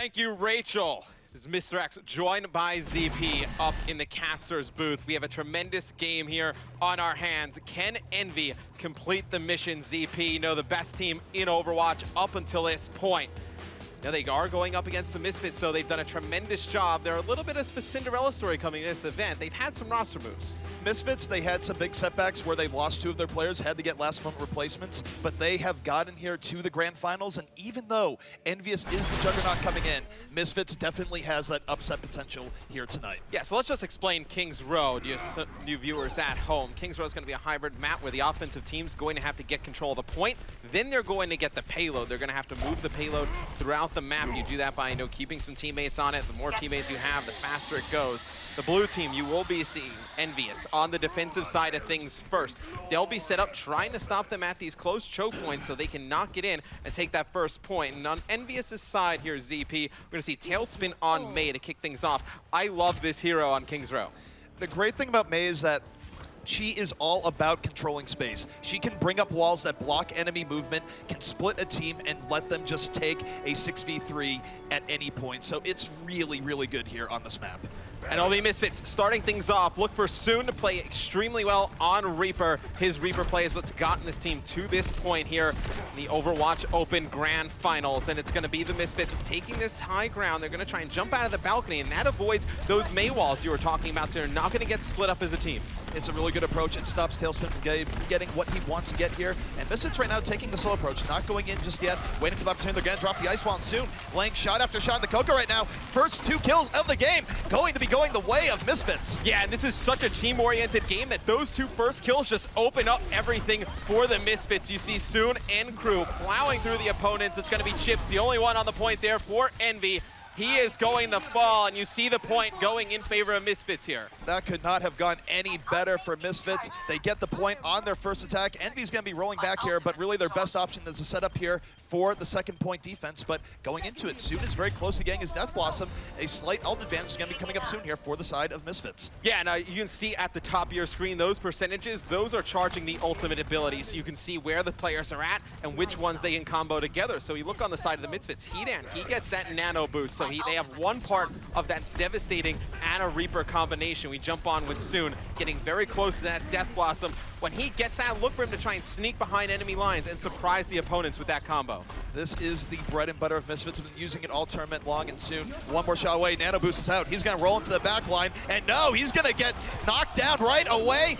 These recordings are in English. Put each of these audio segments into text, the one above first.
Thank you, Rachel. This is Mr. X joined by ZP up in the caster's booth. We have a tremendous game here on our hands. Can Envy complete the mission, ZP? You know, the best team in Overwatch up until this point. Now they are going up against the Misfits, though. They've done a tremendous job. They're a little bit of a Cinderella story coming in this event. They've had some roster moves. Misfits, they had some big setbacks where they lost 2 of their players, had to get last-moment replacements, but they have gotten here to the grand finals, and even though EnVyUs is the juggernaut coming in, Misfits definitely has that upset potential here tonight. Yeah, so let's just explain King's Row to you viewers at home. King's Row is going to be a hybrid map where the offensive team's going to have to get control of the point, then they're going to get the payload. They're going to have to move the payload throughout the map. You do that by, keeping some teammates on it. The more teammates you have, the faster it goes. The blue team, you will be seeing EnVyUs on the defensive side of things first. They'll be set up trying to stop them at these close choke points so they can knock it in and take that first point. And on EnVyUs' side here, ZP, we're going to see Talespin on Mei to kick things off. I love this hero on King's Row. The great thing about Mei is that she is all about controlling space. She can bring up walls that block enemy movement, can split a team, and let them just take a 6v3 at any point. So it's really, really good here on this map. And all the Misfits starting things off. Look for Soon to play extremely well on Reaper. His Reaper play is what's gotten this team to this point here in the Overwatch Open Grand Finals. And it's going to be the Misfits taking this high ground. They're going to try and jump out of the balcony, and that avoids those Mei walls you were talking about. So they're not going to get split up as a team. It's a really good approach. It stops Talespin from getting what he wants to get here. And Misfits right now taking the slow approach, not going in just yet, waiting for the opportunity. They're going to drop the Ice Wall soon. Laying shot after shot in the cocco right now. First 2 kills of the game going to be going the way of Misfits. Yeah, and this is such a team-oriented game that those 2 first kills just open up everything for the Misfits. You see Soon and Kryw plowing through the opponents. It's going to be Chips, the only one on the point there for Envy. He is going to fall, and you see the point going in favor of Misfits here. That could not have gone any better for Misfits. They get the point on their first attack. Envy's going to be rolling back here, but really their best option is to set up here for the second point defense. But going into it, Soon is very close to getting his Death Blossom. A slight ult advantage is going to be coming up soon here for the side of Misfits. Yeah, now you can see at the top of your screen, those percentages, those are charging the ultimate ability. So you can see where the players are at and which ones they can combo together. So you look on the side of the Misfits, Hedan, he gets that nano boost. So they have one part of that devastating Ana Reaper combination. We jump on with Soon, getting very close to that Death Blossom. When he gets that, look for him to try and sneak behind enemy lines and surprise the opponents with that combo. This is the bread and butter of Misfits. We've been using it all tournament long, and Soon, one more shot away. Nano boost is out. He's going to roll into the back line, and no, he's going to get knocked down right away.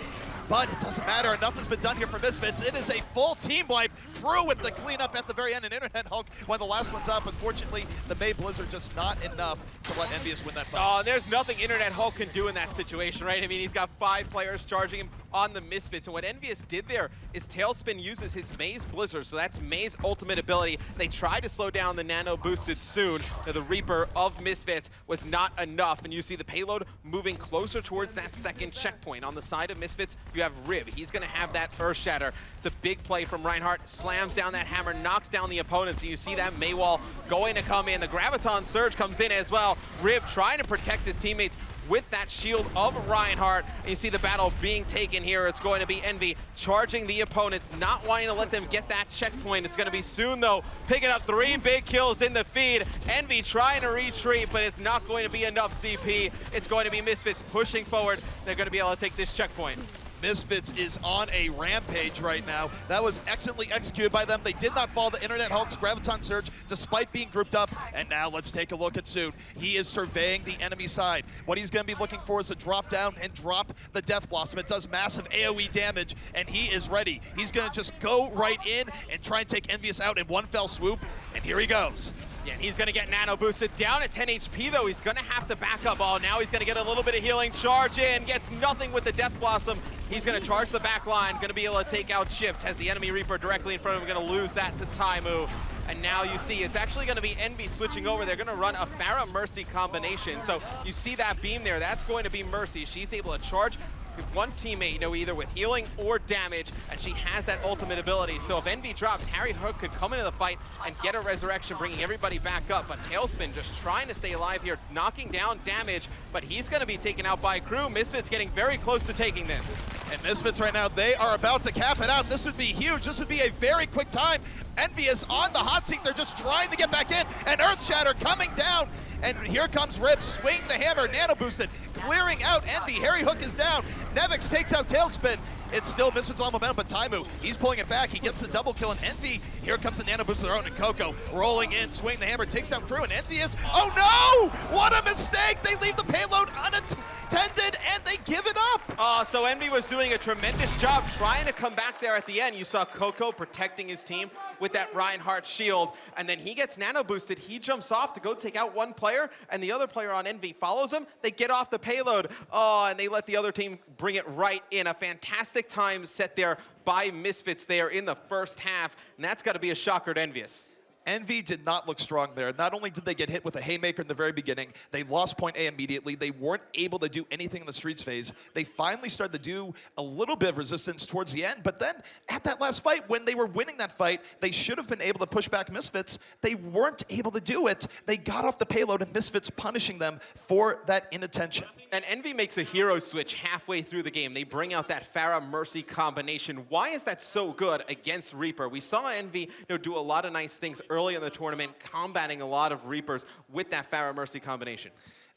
But it doesn't matter. Enough has been done here for Misfits. It is a full team wipe. Kryw with the cleanup at the very end, and INTERNETHULK when the last one's up. Unfortunately, the Mei Blizzard just not enough to let EnVyUs win that fight. Oh, there's nothing INTERNETHULK can do in that situation, right? I mean, he's got 5 players charging him on the Misfits, and what EnVyUs did there is Talespin uses his Mei's Blizzard, so that's Mei's ultimate ability. They tried to slow down the nano boosted Soon. Now, the Reaper of Misfits was not enough, and you see the payload moving closer towards that second checkpoint. On the side of Misfits, you have Rib. He's going to have that Earth Shatter. It's a big play from Reinhardt. Slams down that hammer, knocks down the opponents. And you see that Mei wall going to come in. The Graviton Surge comes in as well. Rib trying to protect his teammates with that shield of Reinhardt. And you see the battle being taken here. It's going to be Envy charging the opponents, not wanting to let them get that checkpoint. It's going to be Soon, though, picking up 3 big kills in the feed. Envy trying to retreat, but it's not going to be enough ZP. It's going to be Misfits pushing forward. They're going to be able to take this checkpoint. Misfits is on a rampage right now. That was excellently executed by them. They did not fall to INTERNETHULK's Graviton Surge despite being grouped up. And now let's take a look at Soon. He is surveying the enemy side. What he's going to be looking for is to drop down and drop the Death Blossom. It does massive AoE damage, and he is ready. He's going to just go right in and try and take EnVyUs out in one fell swoop. And here he goes. Yeah, he's going to get nano boosted down at 10 HP, though. He's going to have to back up. Oh, now he's going to get a little bit of healing. Charge in, gets nothing with the Death Blossom. He's going to charge the back line, going to be able to take out Chips. Has the enemy Reaper directly in front of him, going to lose that to Taimou. And now you see it's actually going to be Envy switching over. They're going to run a Pharah Mercy combination. So you see that beam there. That's going to be Mercy. She's able to charge one teammate, either with healing or damage, and she has that ultimate ability. So if Envy drops, HarryHook could come into the fight and get a resurrection, bringing everybody back up. But Talespin just trying to stay alive here, knocking down damage, but he's going to be taken out by Kryw. Misfits getting very close to taking this. And Misfits right now, they are about to cap it out. This would be huge. This would be a very quick time. EnVyUs on the hot seat. They're just trying to get back in. And Earthshatter coming down. And here comes Rip, swings the hammer, nano boosted, clearing out Envy. HarryHook is down. Nevix takes out Talespin. It's still Misfits on momentum, but Taimou, he's pulling it back. He gets the double kill, and Envy, here comes the nano boost of their own, and cocco rolling in, swing the hammer, takes down Kryw, and Envy is, oh no! What a mistake! They leave the payload unattended, and they give it up! So Envy was doing a tremendous job trying to come back there at the end. You saw cocco protecting his team with that Reinhardt shield, and then he gets nano boosted. He jumps off to go take out one player, and the other player on Envy follows him. They get off the payload, and they let the other team bring it right in. A fantastic time set there by Misfits there in the first half, and that's got to be a shocker to EnVyUs. Envy did not look strong there. Not only did they get hit with a haymaker in the very beginning, they lost point A immediately. They weren't able to do anything in the streets phase. They finally started to do a little bit of resistance towards the end, but then at that last fight, when they were winning that fight, they should have been able to push back Misfits. They weren't able to do it. They got off the payload, and Misfits punishing them for that inattention. And Envy makes a hero switch halfway through the game. They bring out that Pharah Mercy combination. Why is that so good against Reaper? We saw Envy do a lot of nice things early in the tournament, combating a lot of Reapers with that Pharah Mercy combination.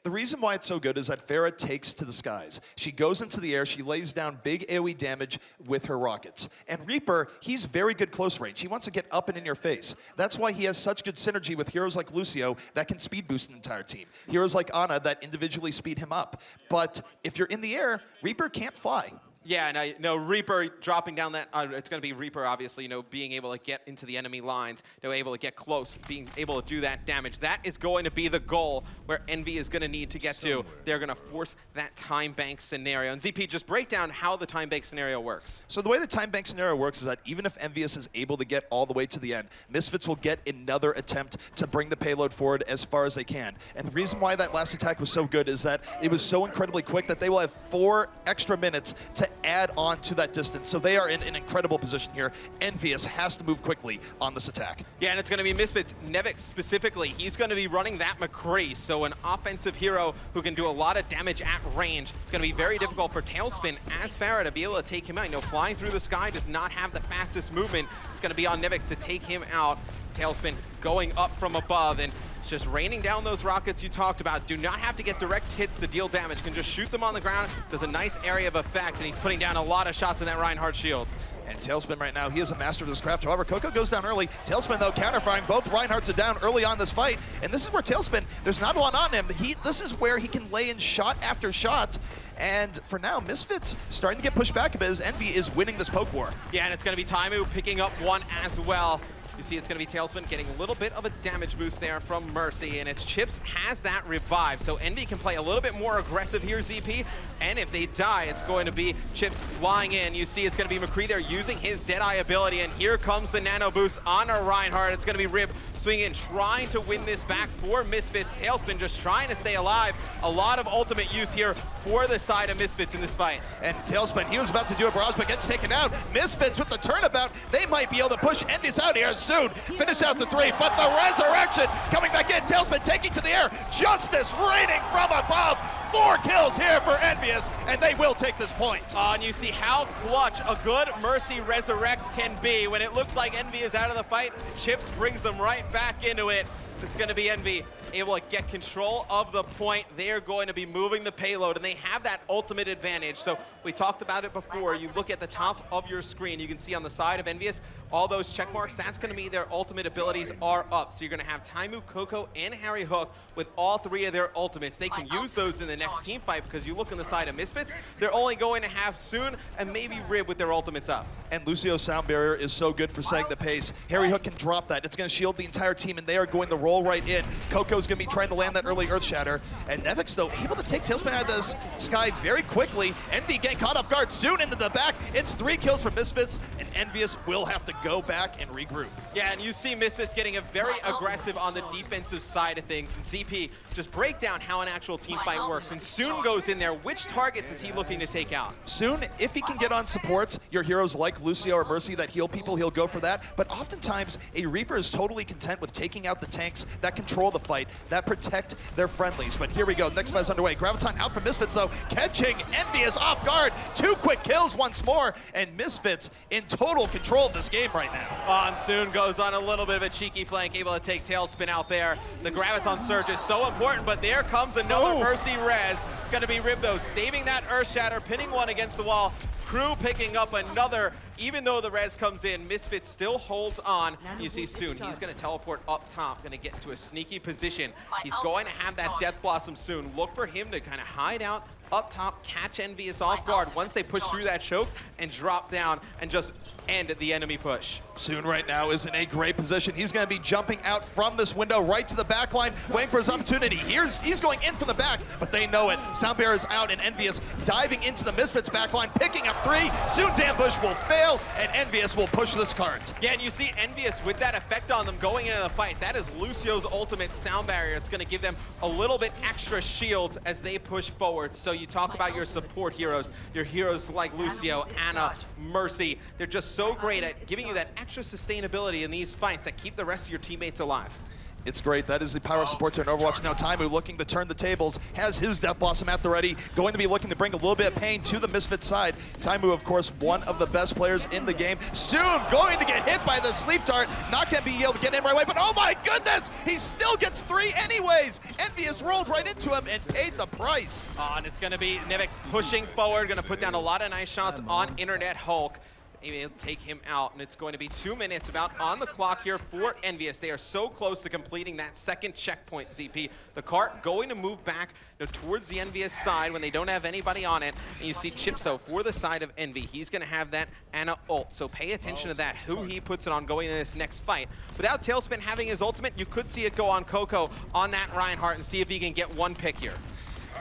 The reason why it's so good is that Pharah takes to the skies. She goes into the air, she lays down big AoE damage with her rockets. And Reaper, he's very good close range. He wants to get up and in your face. That's why he has such good synergy with heroes like Lucio that can speed boost an entire team. Heroes like Ana that individually speed him up. But if you're in the air, Reaper can't fly. Yeah, no, Reaper dropping down that, it's going to be Reaper, obviously, being able to get into the enemy lines, able to get close, being able to do that damage. That is going to be the goal where Envy is going to need to get to. They're going to force that time bank scenario. And ZP, just break down how the time bank scenario works. So the way the time bank scenario works is that even if EnVyUs is able to get all the way to the end, Misfits will get another attempt to bring the payload forward as far as they can. And the reason why that last attack was so good is that it was so incredibly quick that they will have 4 extra minutes to add on to that distance. So they are in an incredible position here. EnVyUs has to move quickly on this attack. Yeah, and it's going to be Misfits. Nevix specifically, he's going to be running that McCree, so an offensive hero who can do a lot of damage at range. It's going to be very difficult for Talespin as Pharah to be able to take him out. Flying through the sky does not have the fastest movement. It's going to be on Nevix to take him out. Talespin going up from above, and just raining down those rockets you talked about. Do not have to get direct hits to deal damage. Can just shoot them on the ground. Does a nice area of effect, and he's putting down a lot of shots in that Reinhardt shield. And Talespin right now, he is a master of this craft. However, cocco goes down early. Talespin, though, counterfiring. Both Reinhardts are down early on this fight. And this is where Talespin, there's not a lot on him. This is where he can lay in shot after shot. And for now, Misfits starting to get pushed back a bit as Envy is winning this poke war. Yeah, and it's going to be Taimou picking up one as well. You see it's going to be Talespin getting a little bit of a damage boost there from Mercy, and it's Chips has that revive. So Envy can play a little bit more aggressive here, ZP, and if they die, it's going to be Chips flying in. You see it's going to be McCree there using his Deadeye ability, and here comes the nano boost on a Reinhardt. It's going to be Rib swinging in, trying to win this back for Misfits. Talespin just trying to stay alive. A lot of ultimate use here for the side of Misfits in this fight. And Talespin, he was about to do a barrage, but gets taken out. Misfits with the turnabout, they might be able to push EnVyUs out here soon. Finish out the 3, but the resurrection coming back in. Talespin taking to the air. Justice raining from above. 4 kills here for EnVyUs, and they will take this point. And you see how clutch a good Mercy Resurrect can be. When it looks like Envy is out of the fight, Chips brings them right back into it. It's going to be Envy able to get control of the point. They are going to be moving the payload, and they have that ultimate advantage. So we talked about it before. You look at the top of your screen, you can see on the side of EnVyUs, all those check marks, that's going to mean their ultimate abilities are up. So you're going to have Taimou, cocco, and HarryHook with all 3 of their ultimates. They can use those in the next team fight because you look on the side of Misfits, they're only going to have Soon and maybe Rib with their ultimates up. And Lucio's sound barrier is so good for setting the pace. HarryHook can drop that. It's going to shield the entire team, and they are going to roll right in. Cocco's going to be trying to land that early Earthshatter. And Nevix, though, able to take Talespin out of the sky very quickly. Envy getting caught off guard. Soon into the back. It's 3 kills for Misfits, and EnVyUs will have to go back and regroup. Yeah, and you see Misfits getting a very aggressive on the defensive side of things. And ZP, just break down how an actual team fight works. And Soon goes in there. Which targets is he looking to take out? Soon, if he can get on supports, your heroes like Lucio or Mercy that heal people, he'll go for that. But oftentimes, a Reaper is totally content with taking out the tanks fights, that control the fight, that protect their friendlies. But here we go, next fight is underway. Graviton out from Misfits though, catching EnVyUs off guard. 2 quick kills once more, and Misfits in total control of this game right now. Soon goes on a little bit of a cheeky flank, able to take Talespin out there. The Graviton surge is so important, but there comes another Mercy res. It's going to be Rib though, saving that Earth Shatter, pinning one against the wall. Kryw picking up another. Even though the res comes in, Misfits still holds on. You see soon, he's going to teleport up top, going to get into a sneaky position. He's going to have that Death Blossom soon. Look for him to kind of hide out up top, catch EnVyUs off guard once they push through that choke and drop down and just end the enemy push. Soon right now is in a great position. He's going to be jumping out from this window right to the back line, waiting for his opportunity. He's going in from the back, but they know it. Sound Barrier's out, and EnVyUs diving into the Misfits back line, picking up 3. Soon's ambush will fail, and EnVyUs will push this cart. Yeah, and you see EnVyUs with that effect on them going into the fight. That is Lucio's ultimate Sound Barrier. It's going to give them a little bit extra shields as they push forward. So you talk about your support heroes, your heroes like Lucio, Ana, Mercy. They're just so great at giving you that extra sustainability in these fights that keep the rest of your teammates alive. It's great. That is the power of supports here in Overwatch. Now Taimou looking to turn the tables, has his Death Blossom at the ready, going to be looking to bring a little bit of pain to the Misfits side. Taimou, of course, one of the best players in the game. Soon going to get hit by the sleep dart, not going to be able to get in right away, but oh my goodness, he still gets 3 anyways. EnVyUs rolled right into him and paid the price. And it's going to be Nevix pushing forward, going to put down a lot of nice shots on INTERNETHULK. Maybe take him out, and it's going to be 2 minutes about on the clock here for EnVyUs. They are so close to completing that second checkpoint, ZP. The cart going to move back towards the EnVyUs side when they don't have anybody on it. And you see Chipso for the side of Envy. He's going to have that Ana ult, so pay attention to that, who he puts it on going into this next fight. Without Talespin having his ultimate, you could see it go on Cocco on that Reinhardt and see if he can get one pick here.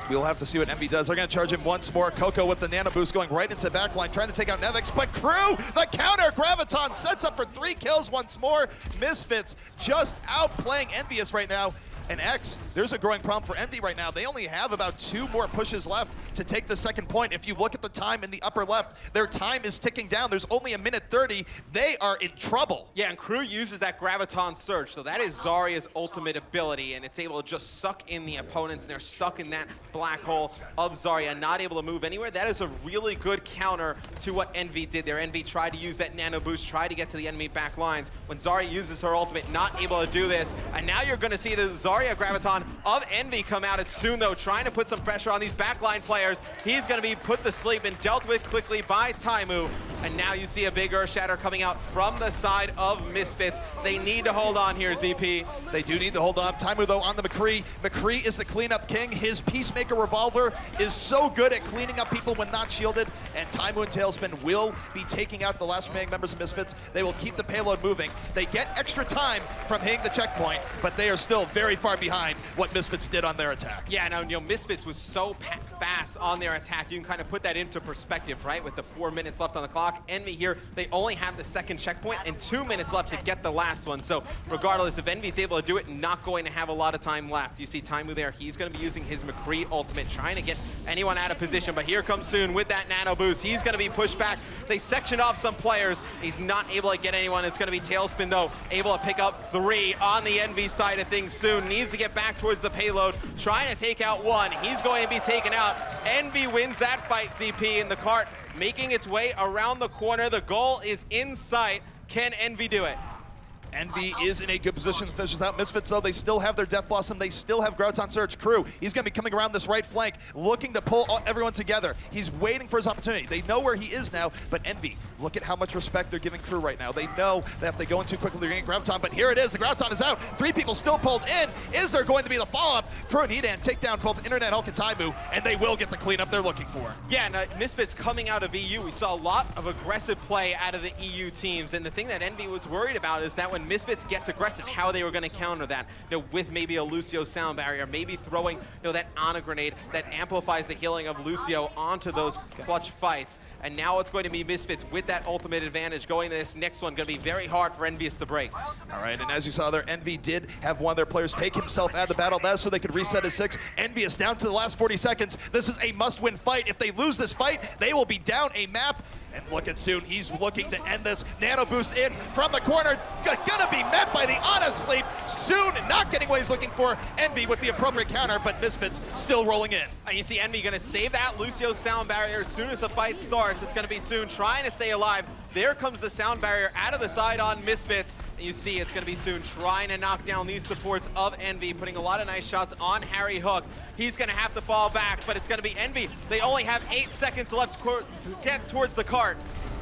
We'll have to see what Envy does. They're going to charge him once more. Cocco with the nano boost going right into the backline, trying to take out Nevix, but Kryw, the counter, Graviton sets up for 3 kills once more. Misfits just outplaying EnVyUs right now. And X, there's a growing problem for Envy right now. They only have about 2 more pushes left to take the second point. If you look at the time in the upper left, their time is ticking down. There's only 1:30. They are in trouble. Yeah, and Kryw uses that Graviton Surge, so that is Zarya's ultimate ability, and it's able to just suck in the opponents, and they're stuck in that black hole of Zarya, not able to move anywhere. That is a really good counter to what Envy did there. Envy tried to use that nano boost, tried to get to the enemy back lines. When Zarya uses her ultimate, not able to do this, and now you're going to see the Zarya Graviton of Envy come out. It's soon though, trying to put some pressure on these backline players. He's going to be put to sleep and dealt with quickly by Taimou. And now you see a big Earth Shatter coming out from the side of Misfits. They need to hold on here, ZP. They do need to hold on. Taimou though on the Mikaël. Mikaël is the cleanup king. His Peacemaker revolver is so good at cleaning up people when not shielded. And Taimou and Talespin will be taking out the last remaining members of Misfits. They will keep the payload moving. They get extra time from hitting the checkpoint, but they are still very far behind what Misfits did on their attack. Yeah, no, Misfits was so fast on their attack. You can kind of put that into perspective, right? With the 4 minutes left on the clock. Envy here, they only have the second checkpoint and 2 minutes left to get the last one. So regardless, if Envy's able to do it, not going to have a lot of time left. You see Taimou there, he's going to be using his Mikaël ultimate, trying to get anyone out of position. But here comes Soon with that nano boost. He's going to be pushed back. They sectioned off some players. He's not able to get anyone. It's going to be Talespin though, able to pick up 3 on the Envy side of things. Soon needs to get back towards the payload, trying to take out 1. He's going to be taken out. Envy wins that fight, ZP, in the cart, making its way around the corner. The goal is in sight. Can Envy do it? Envy is in a good position to finish this out. Misfits, though, they still have their Death Blossom. They still have Graviton Surge. Kryw, he's going to be coming around this right flank, looking to pull everyone together. He's waiting for his opportunity. They know where he is now, but Envy, look at how much respect they're giving Kryw right now. They know that if they go in too quickly, they're getting Graviton, but here it is. The Graviton is out. 3 people still pulled in. Is there going to be the follow-up? Kryw and Edan take down both INTERNETHULK and Taimou, and they will get the cleanup they're looking for. Yeah, and Misfits coming out of EU, we saw a lot of aggressive play out of the EU teams, and the thing that Envy was worried about is that when Misfits gets aggressive, how they were going to counter that, with maybe a Lucio sound barrier, maybe throwing that Ana grenade that amplifies the healing of Lucio onto those clutch fights. And now it's going to be Misfits with that ultimate advantage going to this next one. Going to be very hard for EnVyUs to break. All right, and as you saw there, Envy did have one of their players take himself out of the battle. That's so they could reset his 6. EnVyUs down to the last 40 seconds. This is a must-win fight. If they lose this fight, they will be down a map. And look at Soon, he's looking to end this. Nano boost in from the corner, gonna be met by the honest sleep. Soon not getting what he's looking for. Envy with the appropriate counter, but Misfits still rolling in. And you see Envy gonna save that Lucio sound barrier as soon as the fight starts. It's gonna be Soon trying to stay alive. There comes the sound barrier out of the side on Misfits. And you see it's gonna be Soon trying to knock down these supports of Envy, putting a lot of nice shots on HarryHook. He's gonna have to fall back, but it's gonna be Envy. They only have 8 seconds left to get towards the cart.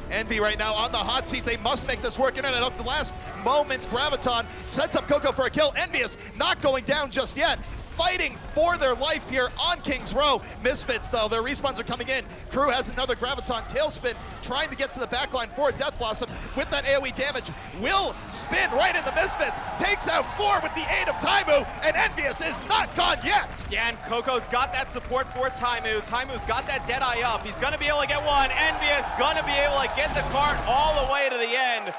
Envy right now on the hot seat. They must make this work. Internet up the last moment. Graviton sets up cocco for a kill. EnVyUs not going down just yet. Fighting for their life here on King's Row. Misfits, though, their respawns are coming in. Kryw has another Graviton Talespin, trying to get to the backline for a Death Blossom with that AoE damage. Will spin right into Misfits, takes out 4 with the aid of Taimou, and EnVyUs is not gone yet. Yeah, and cocco's got that support for Taimou. Taimou's got that Deadeye up. He's gonna be able to get one. EnVyUs gonna be able to get the cart all the way to the end.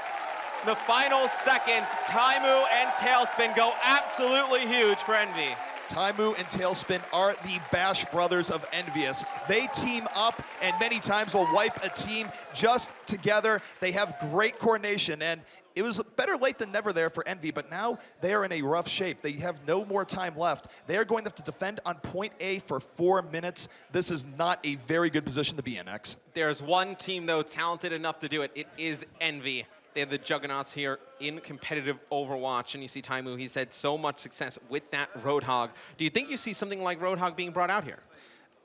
The final seconds, Taimou and Talespin go absolutely huge for Envy. Taimou and Talespin are the Bash brothers of EnVyUs. They team up and many times will wipe a team just together. They have great coordination, and it was better late than never there for Envy, but now they are in a rough shape. They have no more time left. They are going to have to defend on point A for 4 minutes. This is not a very good position to be in, X. There's one team, though, talented enough to do it. It is Envy. They have the juggernauts here in competitive Overwatch, and you see Taimou, he's had so much success with that Roadhog. Do you think you see something like Roadhog being brought out here?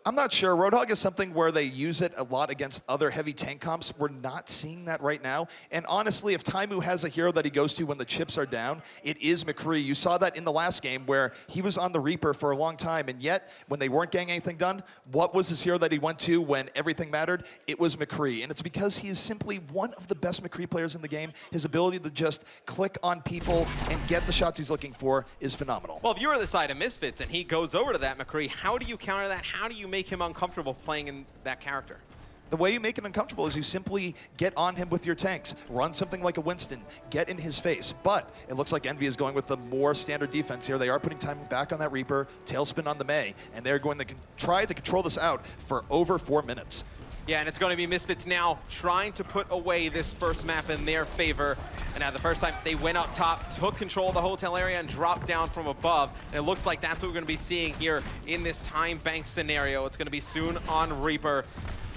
I'm not sure. Roadhog is something where they use it a lot against other heavy tank comps. We're not seeing that right now. And honestly, if Taimou has a hero that he goes to when the chips are down, it is McCree. You saw that in the last game where he was on the Reaper for a long time, and yet when they weren't getting anything done, what was his hero that he went to when everything mattered? It was McCree. And it's because he is simply one of the best McCree players in the game. His ability to just click on people and get the shots he's looking for is phenomenal. Well, if you were the side of Misfits and he goes over to that McCree, how do you counter that? How do you make him uncomfortable playing in that character? The way you make it uncomfortable is you simply get on him with your tanks, run something like a Winston, get in his face. But it looks like Envy is going with the more standard defense here. They are putting time back on that Reaper, Talespin on the Mei, and they're going to try to control this out for over 4 minutes. Yeah, and it's going to be Misfits now trying to put away this first map in their favor. And now the first time they went up top, took control of the hotel area and dropped down from above. And it looks like that's what we're going to be seeing here in this time bank scenario. It's going to be Soon on Reaper.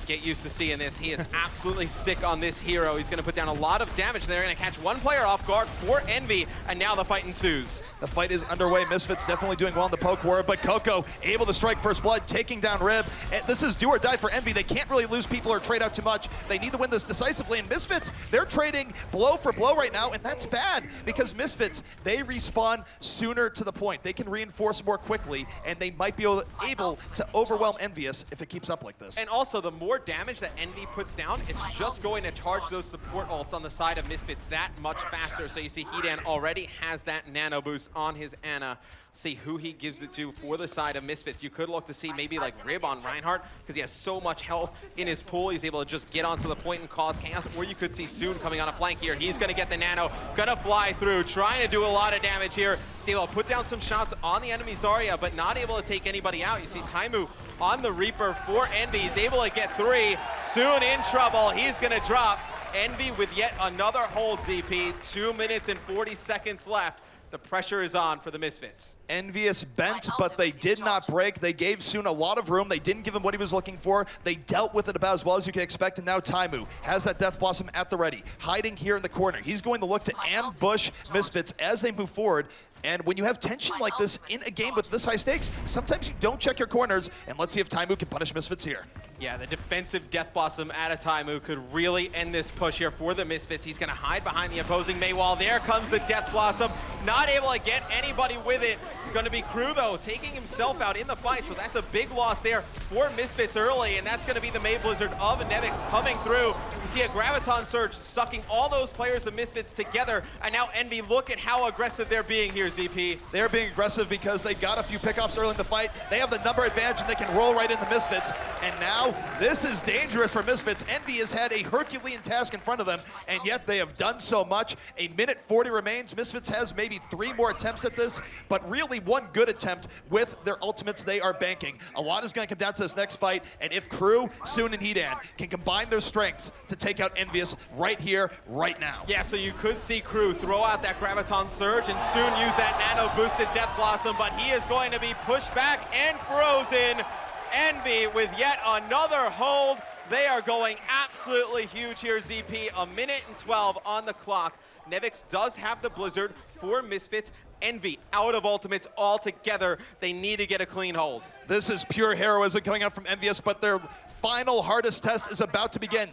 Get used to seeing this. He is absolutely sick on this hero. He's going to put down a lot of damage. They're going to catch one player off guard for Envy, and now the fight ensues. The fight is underway. Misfits definitely doing well in the poke war, but cocco able to strike first blood, taking down Rib. And this is do or die for Envy. They can't really lose people or trade out too much. They need to win this decisively, and Misfits, they're trading blow for blow right now, and that's bad because Misfits, they respawn sooner to the point. They can reinforce more quickly, and they might be able to overwhelm EnVyUs if it keeps up like this. And also, the more damage that Envy puts down, it's just going to charge those support ults on the side of Misfits that much faster. So you see Hedan already has that nano boost on his Ana. See who he gives it to for the side of Misfits. You could look to see maybe like Rib on Reinhardt because he has so much health in his pool. He's able to just get onto the point and cause chaos. Or you could see Soon coming on a flank here. He's going to get the nano, going to fly through, trying to do a lot of damage here. He's able to put down some shots on the enemy Zarya, but not able to take anybody out. You see Taimou on the Reaper for Envy. He's able to get 3. Soon in trouble. He's going to drop. Envy with yet another hold, ZP. 2 minutes and 40 seconds left. The pressure is on for the Misfits. EnVyUs bent, but they did not break. They gave Soon a lot of room. They didn't give him what he was looking for. They dealt with it about as well as you can expect, and now Taimou has that Death Blossom at the ready, hiding here in the corner. He's going to look to ambush Misfits as they move forward. And when you have tension like this in a game with this high stakes, sometimes you don't check your corners, and let's see if Taimou can punish Misfits here. Yeah, the defensive Death Blossom out of Taimou could really end this push here for the Misfits. He's going to hide behind the opposing Mei wall. There comes the Death Blossom. Not able to get anybody with it. It's going to be Kryw, though, taking himself out in the fight. So that's a big loss there for Misfits early. And that's going to be the Mei Blizzard of Nevix coming through. You see a Graviton Surge sucking all those players of Misfits together. And now Envy, look at how aggressive they're being here, ZP. They're being aggressive because they got a few pickoffs early in the fight. They have the number advantage, and they can roll right into Misfits. And now this is dangerous for Misfits. Envy has had a Herculean task in front of them, and yet they have done so much. A minute 40 remains. Misfits has maybe 3 more attempts at this, but really one good attempt with their ultimates they are banking. A lot is going to come down to this next fight, and if Kryw, Soon, and Hedan can combine their strengths to to take out EnVyUs right here, right now. Yeah, so you could see Kryw throw out that Graviton Surge and soon use that nano-boosted Death Blossom, but he is going to be pushed back and frozen. Envy with yet another hold. They are going absolutely huge here, ZP. 1:12 on the clock. Nevix does have the Blizzard for Misfits. Envy out of ultimates altogether. They need to get a clean hold. This is pure heroism coming out from EnVyUs, but their final hardest test is about to begin.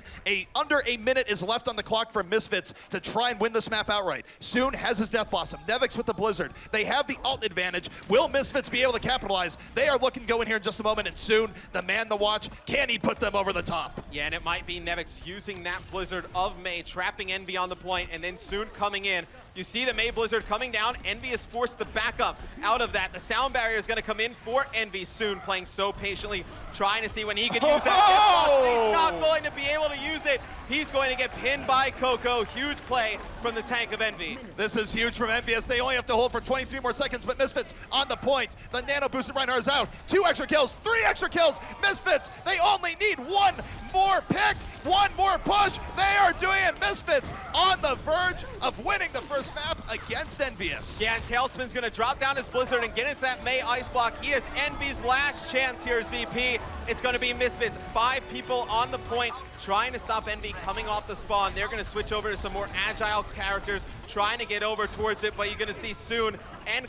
Under a minute is left on the clock for Misfits to try and win this map outright. Soon has his Death Blossom. Nevix with the Blizzard. They have the ult advantage. Will Misfits be able to capitalize? They are looking to go in here in just a moment, and soon the man to watch. Can he put them over the top? Yeah, and it might be Nevix using that Blizzard of May, trapping Envy on the point, and then soon coming in. You see the May Blizzard coming down. Envy is forced to back up out of that. The sound barrier is going to come in for Envy soon, playing so patiently, trying to see when he could use that. He's not going to be able to use it. He's going to get pinned by Cocco. Huge play from the tank of Envy. This is huge from EnVyUs. They only have to hold for 23 more seconds, but Misfits on the point. The nano boosted Reinhardt is out. 2 extra kills, 3 extra kills. Misfits, they only need 1 more pick, 1 more push. They are doing it. Misfits on the verge of winning the first map against EnVyUs. Yeah, and Talespin's going to drop down his Blizzard and get into that May Ice Block. He is Envy's last chance here, ZP. It's going to be Misfits. 5 people on the point trying to stop Envy coming off the spawn. They're going to switch over to some more agile characters, trying to get over towards it, but you're going to see soon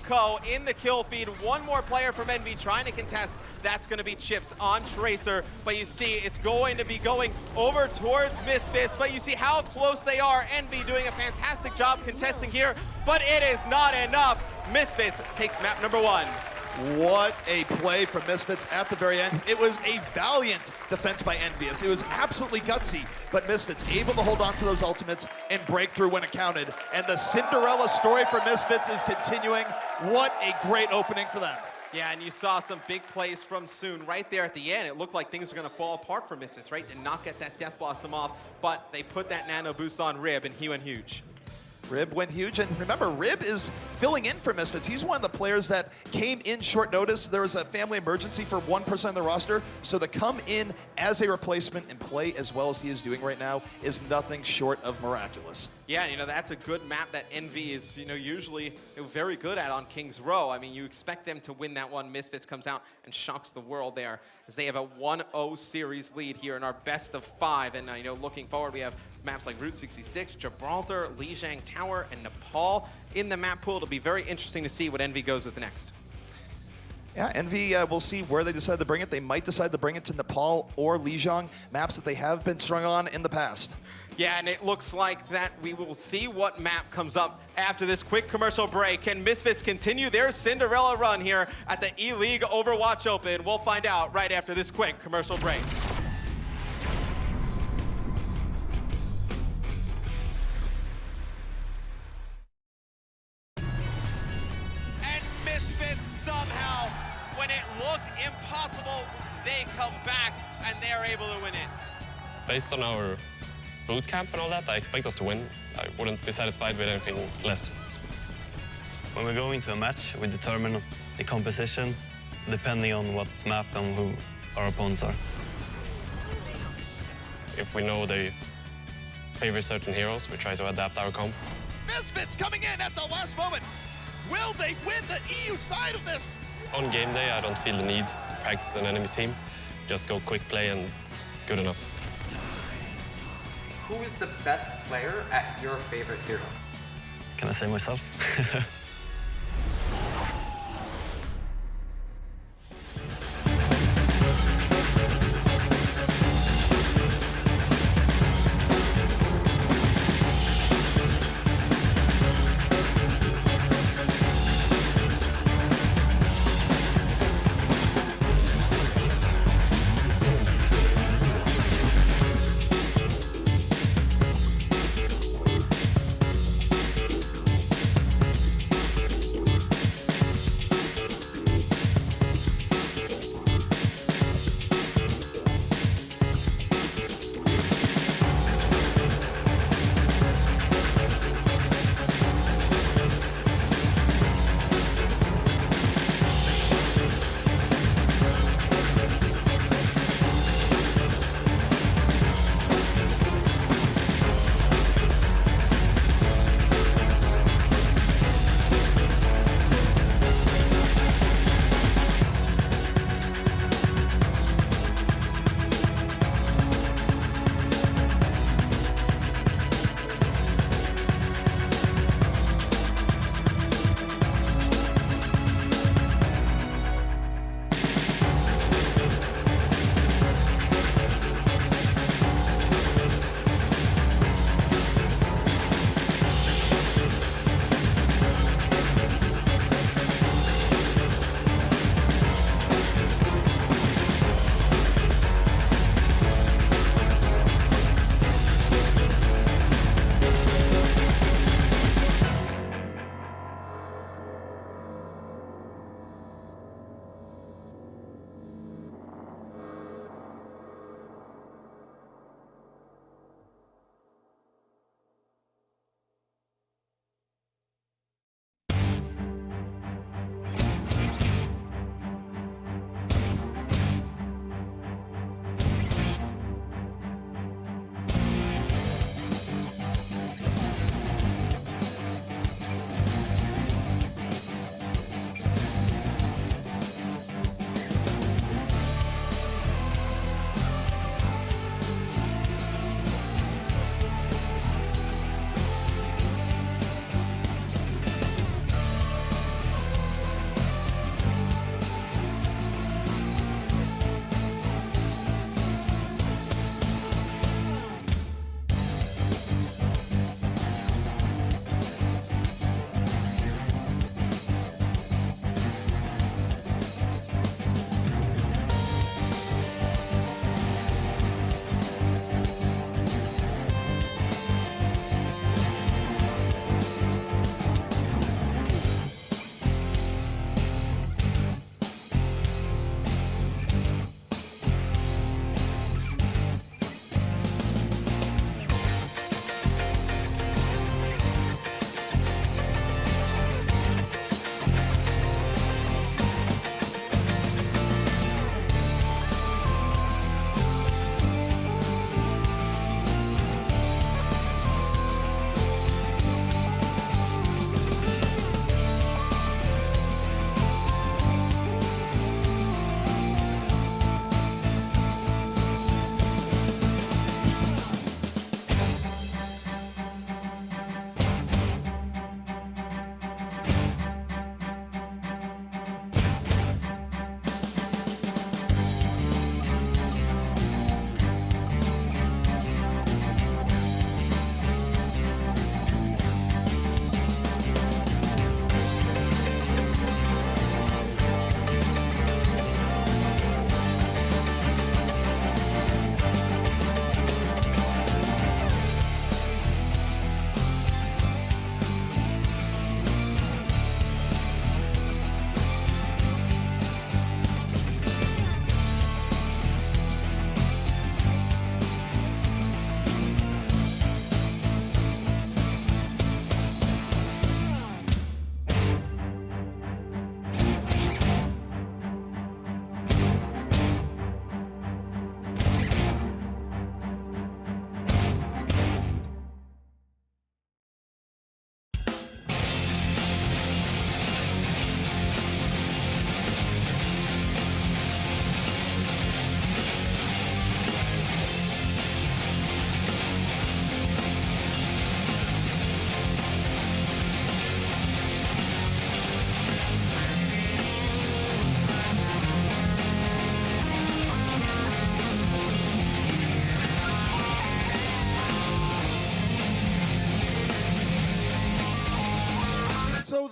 Co in the kill feed. 1 more player from Envy trying to contest. That's going to be Chips on Tracer, but you see it's going to be going over towards Misfits, but you see how close they are. Envy doing a fantastic job contesting here, but it is not enough. Misfits takes map number 1. What a play from Misfits at the very end. It was a valiant defense by EnVyUs. It was absolutely gutsy, but Misfits able to hold on to those ultimates and break through when it counted. And the Cinderella story for Misfits is continuing. What a great opening for them. Yeah, and you saw some big plays from Soon right there at the end. It looked like things were going to fall apart for Misfits, right? Did not get that Death Blossom off, but they put that nano boost on Rib, and he went huge. Rib went huge, and remember, Rib is filling in for Misfits. He's one of the players that came in short notice. There was a family emergency for 1% of the roster, so to come in as a replacement and play as well as he is doing right now is nothing short of miraculous. Yeah, that's a good map that Envy is, usually very good at on King's Row. I mean, you expect them to win that one. Misfits comes out and shocks the world there as they have a 1-0 series lead here in our best of 5. And, looking forward, we have maps like Route 66, Gibraltar, Lijiang Tower, and Nepal in the map pool. It'll be very interesting to see what Envy goes with next. Yeah, Envy, we'll see where they decide to bring it. They might decide to bring it to Nepal or Lijiang, maps that they have been strung on in the past. Yeah, and it looks like that we will see what map comes up after this quick commercial break. Can Misfits continue their Cinderella run here at the E-League Overwatch Open? We'll find out right after this quick commercial break. And Misfits somehow, when it looked impossible, they come back and they're able to win it. Based on our boot camp and all that, I expect us to win. I wouldn't be satisfied with anything less. When we go into a match, we determine the composition depending on what map and who our opponents are. If we know they favor certain heroes, we try to adapt our comp. Misfits coming in at the last moment. Will they win the EU side of this? On game day, I don't feel the need to practice an enemy team. Just go quick play and it's good enough. Who is the best player at your favorite hero? Can I say myself?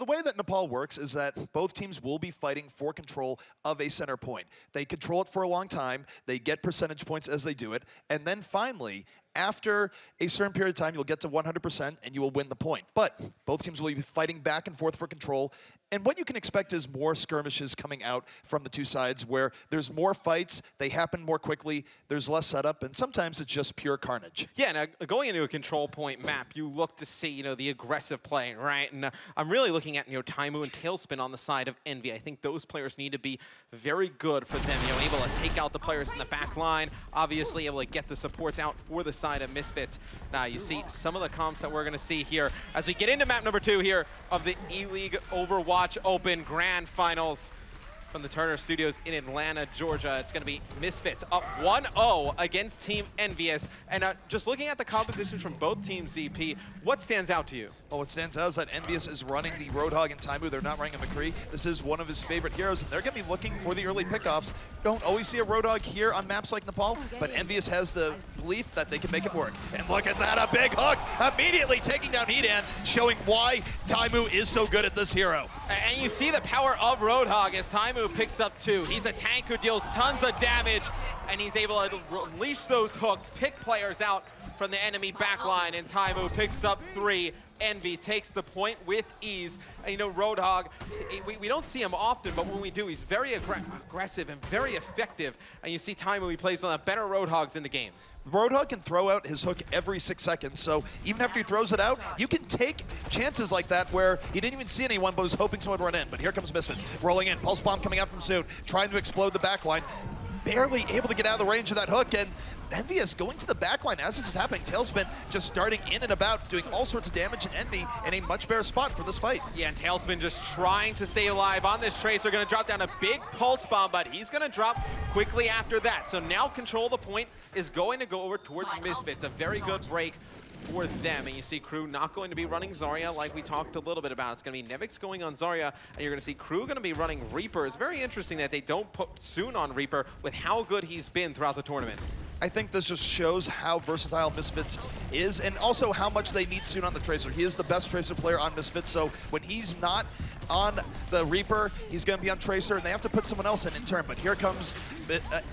the way that Nepal works is that both teams will be fighting for control of a center point. They control it for a long time, they get percentage points as they do it, and then finally, after a certain period of time, you'll get to 100% and you will win the point. But both teams will be fighting back and forth for control. And what you can expect is more skirmishes coming out from the two sides where there's more fights, they happen more quickly, there's less setup, and sometimes it's just pure carnage. Yeah, now going into a control point map, you look to see, the aggressive play, right? And I'm really looking at, Taimou and Talespin on the side of Envy. I think those players need to be very good for them, able to take out the players in the back line, obviously able to get the supports out for the side of Misfits. Now, you see some of the comps that we're going to see here as we get into map number 2 here of the E-League Overwatch Open Grand Finals from the Turner Studios in Atlanta, Georgia. It's going to be Misfits up 1-0 against Team EnVyUs. And just looking at the compositions from both teams, ZP, what stands out to you? Well, what stands out is that EnVyUs is running the Roadhog and Taimou. They're not running a McCree. This is one of his favorite heroes, and they're going to be looking for the early pickoffs. Don't always see a Roadhog here on maps like Nepal, but EnVyUs has the belief that they can make it work. And look at that, a big hook, immediately taking down Hedan, showing why Taimou is so good at this hero. And you see the power of Roadhog as Taimou picks up 2. He's a tank who deals tons of damage, and he's able to unleash those hooks, pick players out from the enemy backline, and Taimou picks up 3. Envy takes the point with ease. And Roadhog, we don't see him often, but when we do, he's very aggressive and very effective. And you see Taimou, he plays one of the better Roadhogs in the game. Roadhog can throw out his hook every 6 seconds, so even after he throws it out, you can take chances like that where he didn't even see anyone but was hoping someone would run in. But here comes Misfits, rolling in, Pulse Bomb coming out from soon, trying to explode the backline, barely able to get out of the range of that hook, and EnVyUs going to the backline as this is happening. Talespin just starting in and about, doing all sorts of damage, and Envy in a much better spot for this fight. Yeah, and Talespin just trying to stay alive on this Tracer, going to drop down a big pulse bomb, but he's going to drop quickly after that. So now control of the point is going to go over towards Misfits. A very good break for them. And you see Kryw not going to be running Zarya like we talked a little bit about. It's going to be Nevix going on Zarya, and you're going to see Kryw going to be running Reaper. It's very interesting that they don't put Soon on Reaper with how good he's been throughout the tournament. I think this just shows how versatile Misfits is, and also how much they need Soon on the Tracer. He is the best Tracer player on Misfits, so when he's not on the Reaper, he's going to be on Tracer, and they have to put someone else in turn. But here comes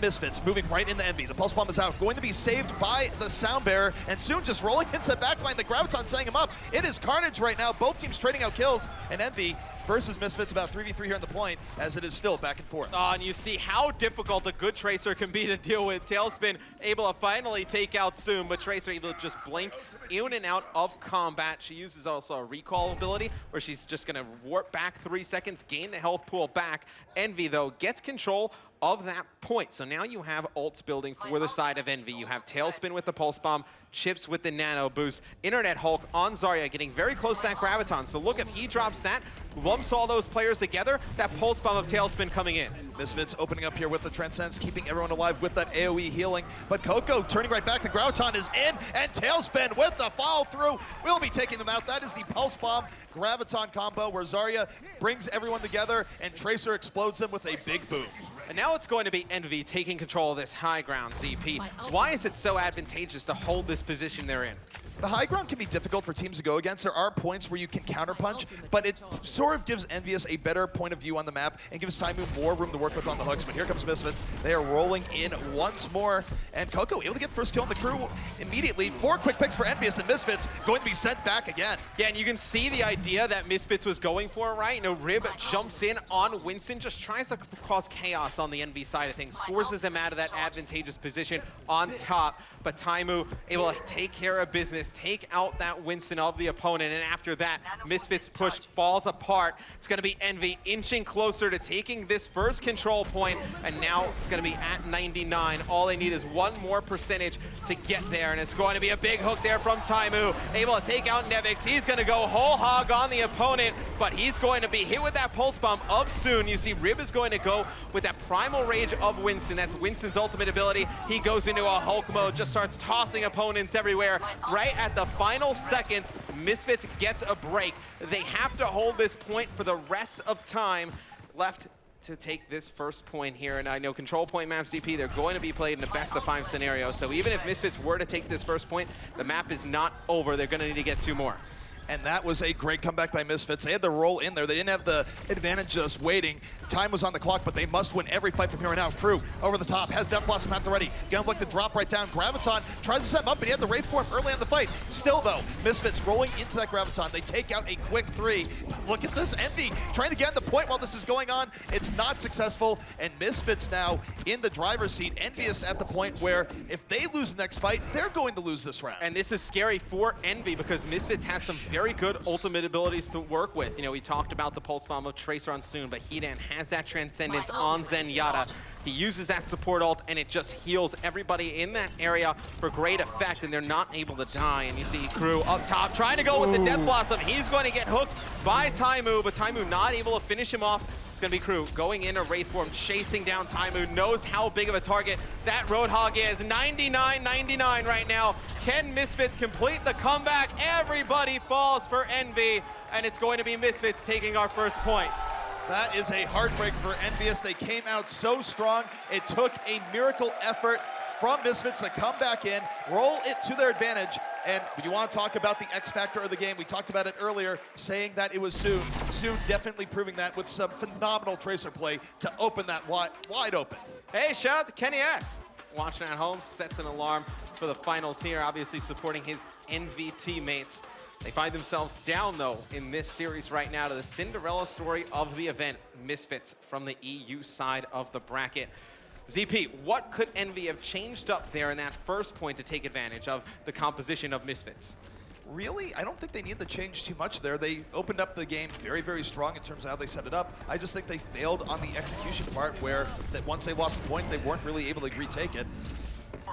Misfits, moving right into Envy. The Pulse Bomb is out, going to be saved by the Sound Bearer, and Soon just rolling into the backline. The Graviton setting him up. It is carnage right now. Both teams trading out kills, and Envy versus Misfits about 3v3 here on the point, as it is still back and forth. And you see how difficult a good Tracer can be to deal with. Talespin able to finally take out Soon, but Tracer able to just blink in and out of combat. She uses also a recall ability where she's just going to warp back 3 seconds, gain the health pool back. Envy, though, gets control of that point. So now you have ults building for the side of Envy. You have Talespin with the Pulse Bomb, Chips with the Nano Boost, INTERNETHULK on Zarya, getting very close to that Graviton. So look, if he drops that, lumps all those players together, that Pulse Bomb of Talespin coming in. Misfits opening up here with the Transcends, keeping everyone alive with that AoE healing. But Cocco turning right back, the Graviton is in, and Talespin with the follow through will be taking them out. That is the Pulse Bomb Graviton combo where Zarya brings everyone together and Tracer explodes them with a big boom. And now it's going to be Envy taking control of this high ground, ZP. Why is it so advantageous to hold this position they're in? The high ground can be difficult for teams to go against. There are points where you can counterpunch, but it sort of gives EnVyUs a better point of view on the map and gives Taimou more room to work with on the hooks. But here comes Misfits. They are rolling in once more, and Cocco able to get the first kill on the Kryw immediately. 4 quick picks for EnVyUs, and Misfits going to be sent back again. Yeah, and you can see the idea that Misfits was going for, right? Rib jumps in on Winston, just tries to cause chaos on the Envy side of things, forces them out of that advantageous position on top. But Taimou able to take care of business, take out that Winston of the opponent, and after that, Misfits push falls apart. It's going to be Envy inching closer to taking this first control point, and now it's going to be at 99. All they need is one more percentage to get there, and it's going to be a big hook there from Taimou, able to take out Nevix. He's going to go whole hog on the opponent, but he's going to be hit with that pulse bomb of Soon. You see Rib is going to go with that primal rage of Winston. That's Winston's ultimate ability. He goes into a Hulk mode, just starts tossing opponents everywhere. Right at the final seconds, Misfits gets a break. They have to hold this point for the rest of time left to take this first point here. And I know control point maps, ZP, they're going to be played in a best of 5 scenario. So even if Misfits were to take this first point, the map is not over. They're going to need to get 2 more. and that was a great comeback by Misfits. They had the roll in there. They didn't have the advantage just waiting. Time was on the clock, but they must win every fight from here on out. Kryw over the top, has Death Blossom at the ready. Gonna look to drop right down. Graviton tries to set him up, but he had the Wraith form early on the fight. Still though, Misfits rolling into that Graviton. They take out a quick 3. Look at this, Envy trying to get the point while this is going on. It's not successful, and Misfits now in the driver's seat. EnVyUs at the point where if they lose the next fight, they're going to lose this round. And this is scary for Envy because Misfits has some very good ultimate abilities to work with. You know, we talked about the Pulse Bomb of Tracer on Soon, but Hidan has that Transcendence on Zenyatta. He uses that support ult, and it just heals everybody in that area for great effect, and they're not able to die. And you see Kryw up top trying to go with the Death Blossom. He's going to get hooked by Taimou, but Taimou not able to finish him off. It's going to be Kryw going in a Wraith form, chasing down Taimou, knows how big of a target that Roadhog is. 99-99 right now. Can Misfits complete the comeback? Everybody falls for Envy, and it's going to be Misfits taking our first point. That is a heartbreak for EnVyUs. They came out so strong. It took a miracle effort from Misfits to come back in, roll it to their advantage. And you want to talk about the X factor of the game. We talked about it earlier, saying that it was Soon. Soon definitely proving that with some phenomenal Tracer play to open that wide open. Hey, shout out to Kenny S. Watching at home, sets an alarm for the finals here, obviously supporting his Envy teammates. They find themselves down, though, in this series right now to the Cinderella story of the event, Misfits from the EU side of the bracket. ZP, what could Envy have changed up there in that first point to take advantage of the composition of Misfits? Really, I don't think they need to change too much there. They opened up the game very, very strong in terms of how they set it up. I just think they failed on the execution part where that once they lost the point, they weren't really able to retake it.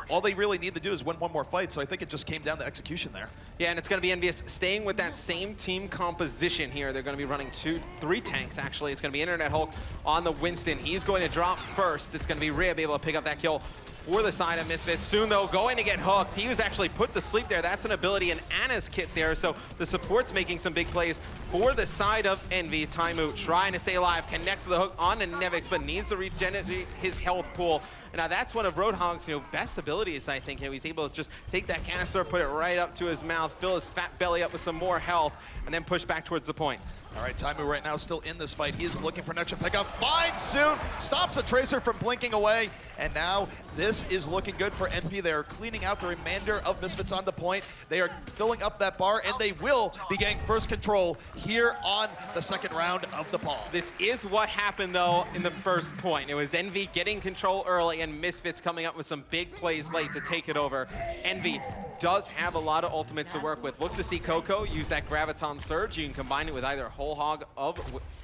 All they really need to do is win one more fight, so I think it just came down to execution there. Yeah, and it's going to be EnVyUs staying with that same team composition here. They're going to be running 3 tanks, actually. It's going to be INTERNETHULK on the Winston. He's going to drop first. It's going to be Rib able to pick up that kill for the side of Misfits. Soon, though, going to get hooked. He was actually put to sleep there. That's an ability in Anna's kit there, so the support's making some big plays for the side of Envy. Taimou trying to stay alive, connects to the hook on the Nevix, but needs to regenerate his health pool. Now that's one of Roadhog's, best abilities, I think. He's able to just take that canister, put it right up to his mouth, fill his fat belly up with some more health, and then push back towards the point. All right, Taimou right now still in this fight. He is looking for an extra pickup. Finds Soon, stops a Tracer from blinking away, and now this is looking good for NP. They are cleaning out the remainder of Misfits on the point. They are filling up that bar, and they will be getting first control here on the second round of the ball. This is what happened, though, in the first point. It was Envy getting control early, and Misfits coming up with some big plays late to take it over. Envy does have a lot of ultimates to work with. Look to see Cocco use that Graviton Surge. You can combine it with either Whole Hog of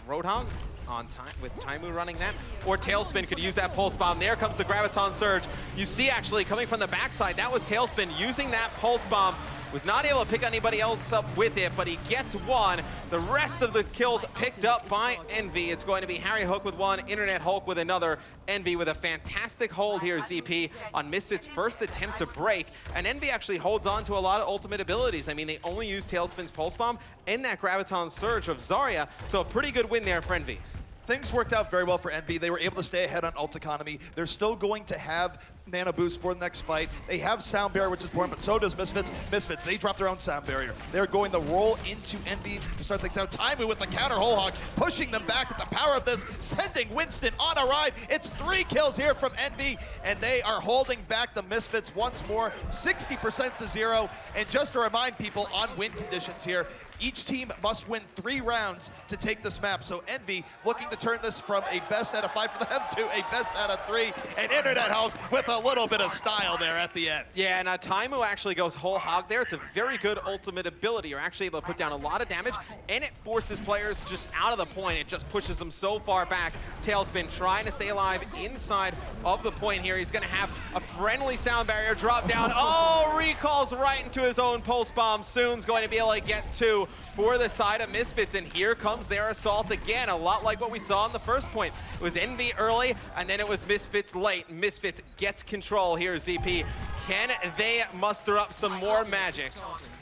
Roadhog on time with Taimou running that, or Talespin could use that Pulse Bomb. There comes the Graviton Surge. You see actually coming from the backside, that was Talespin using that Pulse Bomb. Was not able to pick anybody else up with it, but he gets one. The rest of the kills picked up by Envy. It's going to be HarryHook with one, INTERNETHULK with another. Envy with a fantastic hold here, ZP, on Misfits' first attempt to break. And Envy actually holds on to a lot of ultimate abilities. I mean, they only use Talespin's Pulse Bomb and that Graviton Surge of Zarya, so a pretty good win there for Envy. Things worked out very well for Envy. They were able to stay ahead on ult economy. They're still going to have nano boost for the next fight. They have sound barrier, which is important, but so does Misfits. Misfits, they drop their own sound barrier. They're going to roll into Envy to start things out. Taimou with the counter Whole Hog, pushing them back with the power of this, sending Winston on a ride. It's 3 kills here from Envy, and they are holding back the Misfits once more, 60% to 0. And just to remind people on win conditions here, each team must win 3 rounds to take this map. So Envy looking to turn this from a best out of 5 for them to a best out of 3. And INTERNETHULK with a little bit of style there at the end. Yeah, and Taimou actually goes Whole Hog there. It's a very good ultimate ability. You're actually able to put down a lot of damage, and it forces players just out of the point. It just pushes them so far back. Talespin trying to stay alive inside of the point here. He's going to have a friendly sound barrier drop down. Oh, recalls right into his own Pulse Bomb. Soon's going to be able to get 2 for the side of Misfits, and here comes their assault again, a lot like what we saw in the first point. It was Envy early, and then it was Misfits late. Misfits gets control here, ZP. Can they muster up some more magic?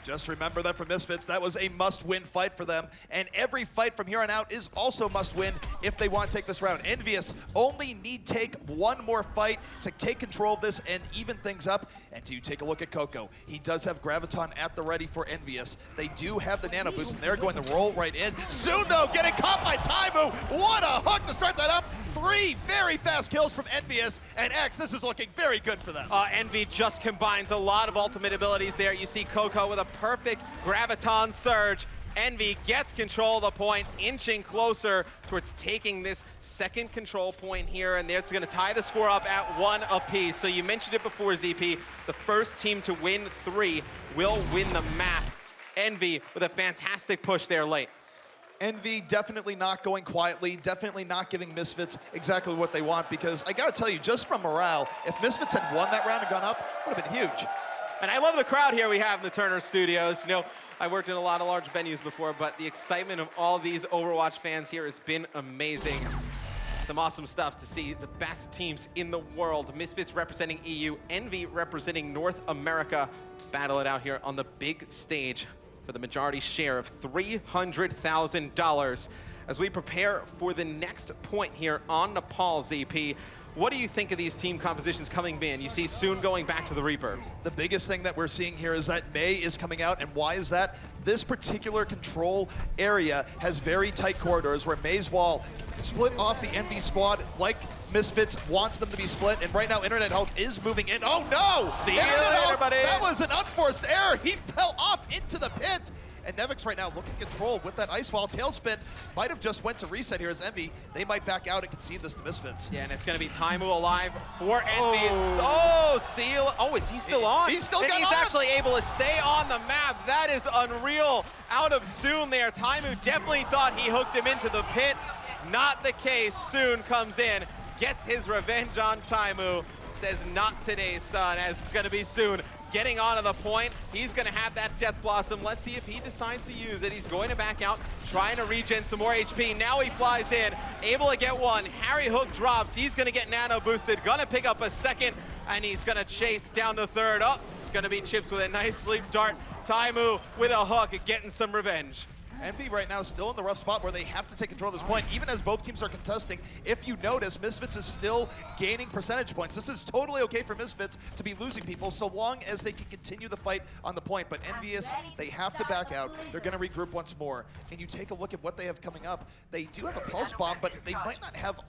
Just remember that for Misfits, that was a must-win fight for them, and every fight from here on out is also must-win if they want to take this round. EnVyUs only need take one more fight to take control of this and even things up. And to take a look at cocco, he does have Graviton at the ready for EnVyUs. They do have the nano boost, and they're going to roll right in. Soon, though, getting caught by Taimou. What a hook to start that up. 3 very fast kills from EnVyUs, and X, this is looking very good for them. Envy just combines a lot of ultimate abilities there. You see cocco with a perfect Graviton surge. Envy gets control of the point, inching closer towards taking this second control point here, and it's going to tie the score up at 1 apiece. So you mentioned it before, ZP, the first team to win 3 will win the map. Envy with a fantastic push there late. Envy definitely not going quietly, definitely not giving Misfits exactly what they want, because I gotta tell you, just from morale, if Misfits had won that round and gone up, it would have been huge. And I love the crowd here we have in the Turner Studios. You know, I worked in a lot of large venues before, but the excitement of all these Overwatch fans here has been amazing. Some awesome stuff to see the best teams in the world. Misfits representing EU, Envy representing North America, battle it out here on the big stage for the majority share of $300,000. As we prepare for the next point here on Nepal, ZP, what do you think of these team compositions coming in? You see Soon going back to the Reaper. The biggest thing that we're seeing here is that Mei is coming out, and why is that? This particular control area has very tight corridors where Mei's wall split off the Envy squad like Misfits wants them to be split, and right now INTERNETHULK is moving in. Oh no! See you later, buddy. That was an unforced error. He fell off into the pit. And Nevix right now looking controlled with that ice wall. Talespin might have just went to reset here as Envy. They might back out and concede this to Misfits. Yeah, and it's going to be Taimou alive for Envy. Oh, Seal. Oh, is he still on? He's still and got he's on. actually able to stay on the map. That is unreal. Out of Soon there. Taimou definitely thought he hooked him into the pit. Not the case. Soon comes in, gets his revenge on Taimou. Says, not today, son, as it's going to be Soon. Getting onto the point, he's gonna have that Death Blossom. Let's see if he decides to use it. He's going to back out, trying to regen some more HP. Now he flies in, able to get one. HarryHook drops, he's gonna get nano boosted, gonna pick up a second, and he's gonna chase down the third. Oh, it's gonna be Chips with a nice sleep dart. Taimou with a hook, getting some revenge. Envy right now still in the rough spot where they have to take control of this point, even as both teams are contesting. If you notice, Misfits is still gaining percentage points. This is totally okay for Misfits to be losing people so long as they can continue the fight on the point. But EnVyUs, they have to back out. They're going to regroup once more. And you take a look at what they have coming up. They do have a pulse bomb, but they might not have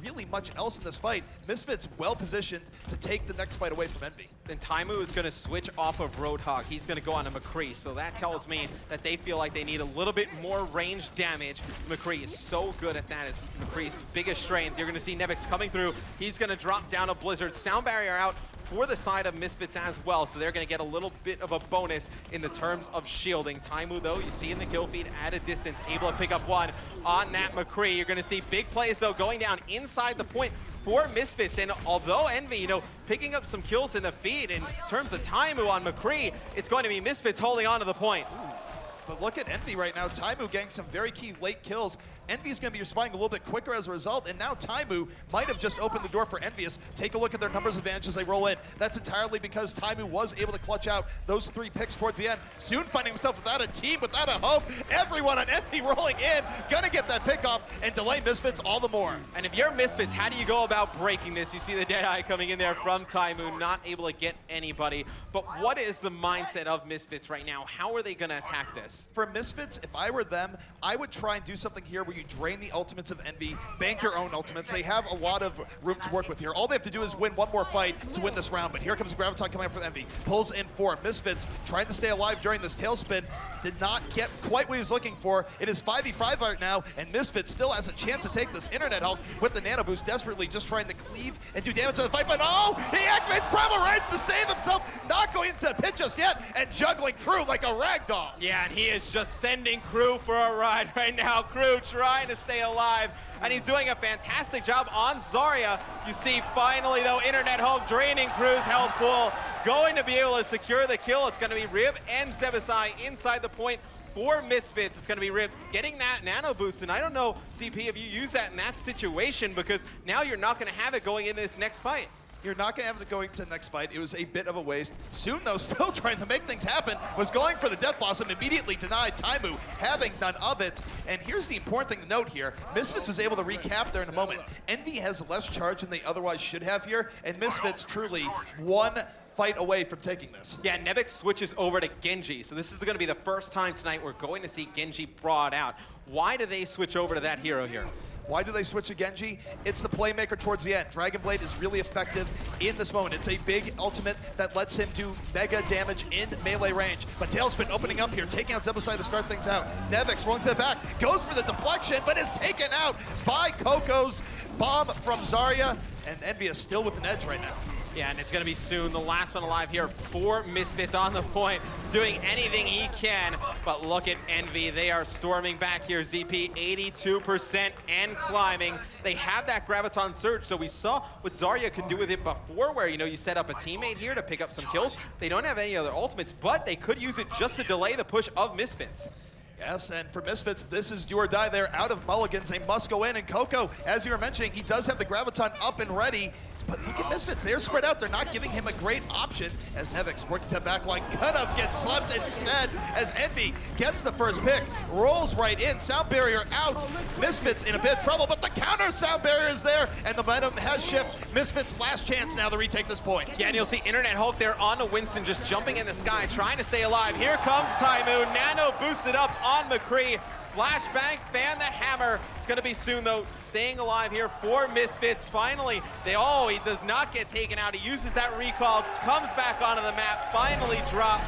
really much else in this fight. Misfits well positioned to take the next fight away from Envy. Then Taimou is going to switch off of Roadhog. He's going to go on to McCree. So that tells me that they feel like they need a little bit more range damage. McCree is so good at that. It's McCree's biggest strength. You're going to see Nevix coming through. He's going to drop down a Blizzard. Sound barrier out for the side of Misfits as well. So they're going to get a little bit of a bonus in the terms of shielding. Taimou, though, you see in the kill feed at a distance, able to pick up one on that McCree. You're going to see big plays, though, going down inside the point for Misfits. And although Envy, you know, picking up some kills in the feed in terms of Taimou on McCree, it's going to be Misfits holding on to the point. But look at Envy right now. Taimou getting some very key late kills. Envy's going to be responding a little bit quicker as a result, and now Taimou might have just opened the door for EnVyUs. Take a look at their numbers advantage as they roll in. That's entirely because Taimou was able to clutch out those 3 picks towards the end. Soon finding himself without a team, without a hope. Everyone on Envy rolling in, gonna get that pick off and delay Misfits all the more. And if you're Misfits, how do you go about breaking this? You see the Deadeye coming in there from Taimou, not able to get anybody. But what is the mindset of Misfits right now? How are they gonna attack this? For Misfits, if I were them, I would try and do something here where you drain the ultimates of Envy, bank your own ultimates. They have a lot of room to work with here. All they have to do is win one more fight to win this round, but here comes Graviton coming up from Envy. Pulls in 4. Misfits trying to stay alive during this Talespin. Did not get quite what he was looking for. It is 5v5 right now, and Misfits still has a chance to take this INTERNETHULK with the nano boost, desperately just trying to cleave and do damage to the fight, but oh! He activates Primal Rage to save himself, not going into the pit just yet, and juggling Kryw like a ragdoll. Yeah, and he is just sending Kryw for a ride right now. Kryw trying to stay alive, and he's doing a fantastic job on Zarya. You see, finally, though, INTERNETHULK draining Kryw's health pool, going to be able to secure the kill. It's going to be Rib and Zebbosai inside the point for Misfits. It's going to be Rib getting that nano boost, and I don't know, CP, if you use that in that situation, because now you're not going to have it going into this next fight. You're not going to have to go to the next fight. It was a bit of a waste. Soon, though, still trying to make things happen, was going for the Death Blossom, immediately denied Taimou, having none of it. And here's the important thing to note here. Misfits was able to recap there in a moment. Envy has less charge than they otherwise should have here, and Misfits truly one fight away from taking this. Yeah, Nevix switches over to Genji. So this is going to be the first time tonight we're going to see Genji brought out. Why do they switch over to that hero here? Why do they switch to Genji? It's the playmaker towards the end. Dragon Blade is really effective in this moment. It's a big ultimate that lets him do mega damage in melee range. But Talespin opening up here, taking out Zebbosai to start things out. Nevix rolling to the back, goes for the deflection, but is taken out by Cocco's bomb from Zarya. And EnVyUs still with an edge right now. Yeah, and it's going to be soon the last one alive here for Misfits on the point, doing anything he can. But look at Envy. They are storming back here. ZP 82% and climbing. They have that Graviton Surge, so we saw what Zarya could do with it before, where, you know, you set up a teammate here to pick up some kills. They don't have any other ultimates, but they could use it just to delay the push of Misfits. Yes, and for Misfits, this is do or die. They're out of mulligans. They must go in. And Cocco, as you were mentioning, he does have the Graviton up and ready. But look at Misfits, they're spread out. They're not giving him a great option as Nevix working to backline. Could get slept instead as Envy gets the first pick, rolls right in, sound barrier out. Misfits in a bit of trouble, but the counter sound barrier is there, and the momentum has shifted. Misfits' last chance now to retake this point. Yeah, and you'll see INTERNETHULK there on to Winston, just jumping in the sky, trying to stay alive. Here comes Taimou, nano boosted up on McCree. Flashbang, fan the hammer. It's going to be soon, though, staying alive here for Misfits. Finally, he does not get taken out. He uses that recall, comes back onto the map, finally drops,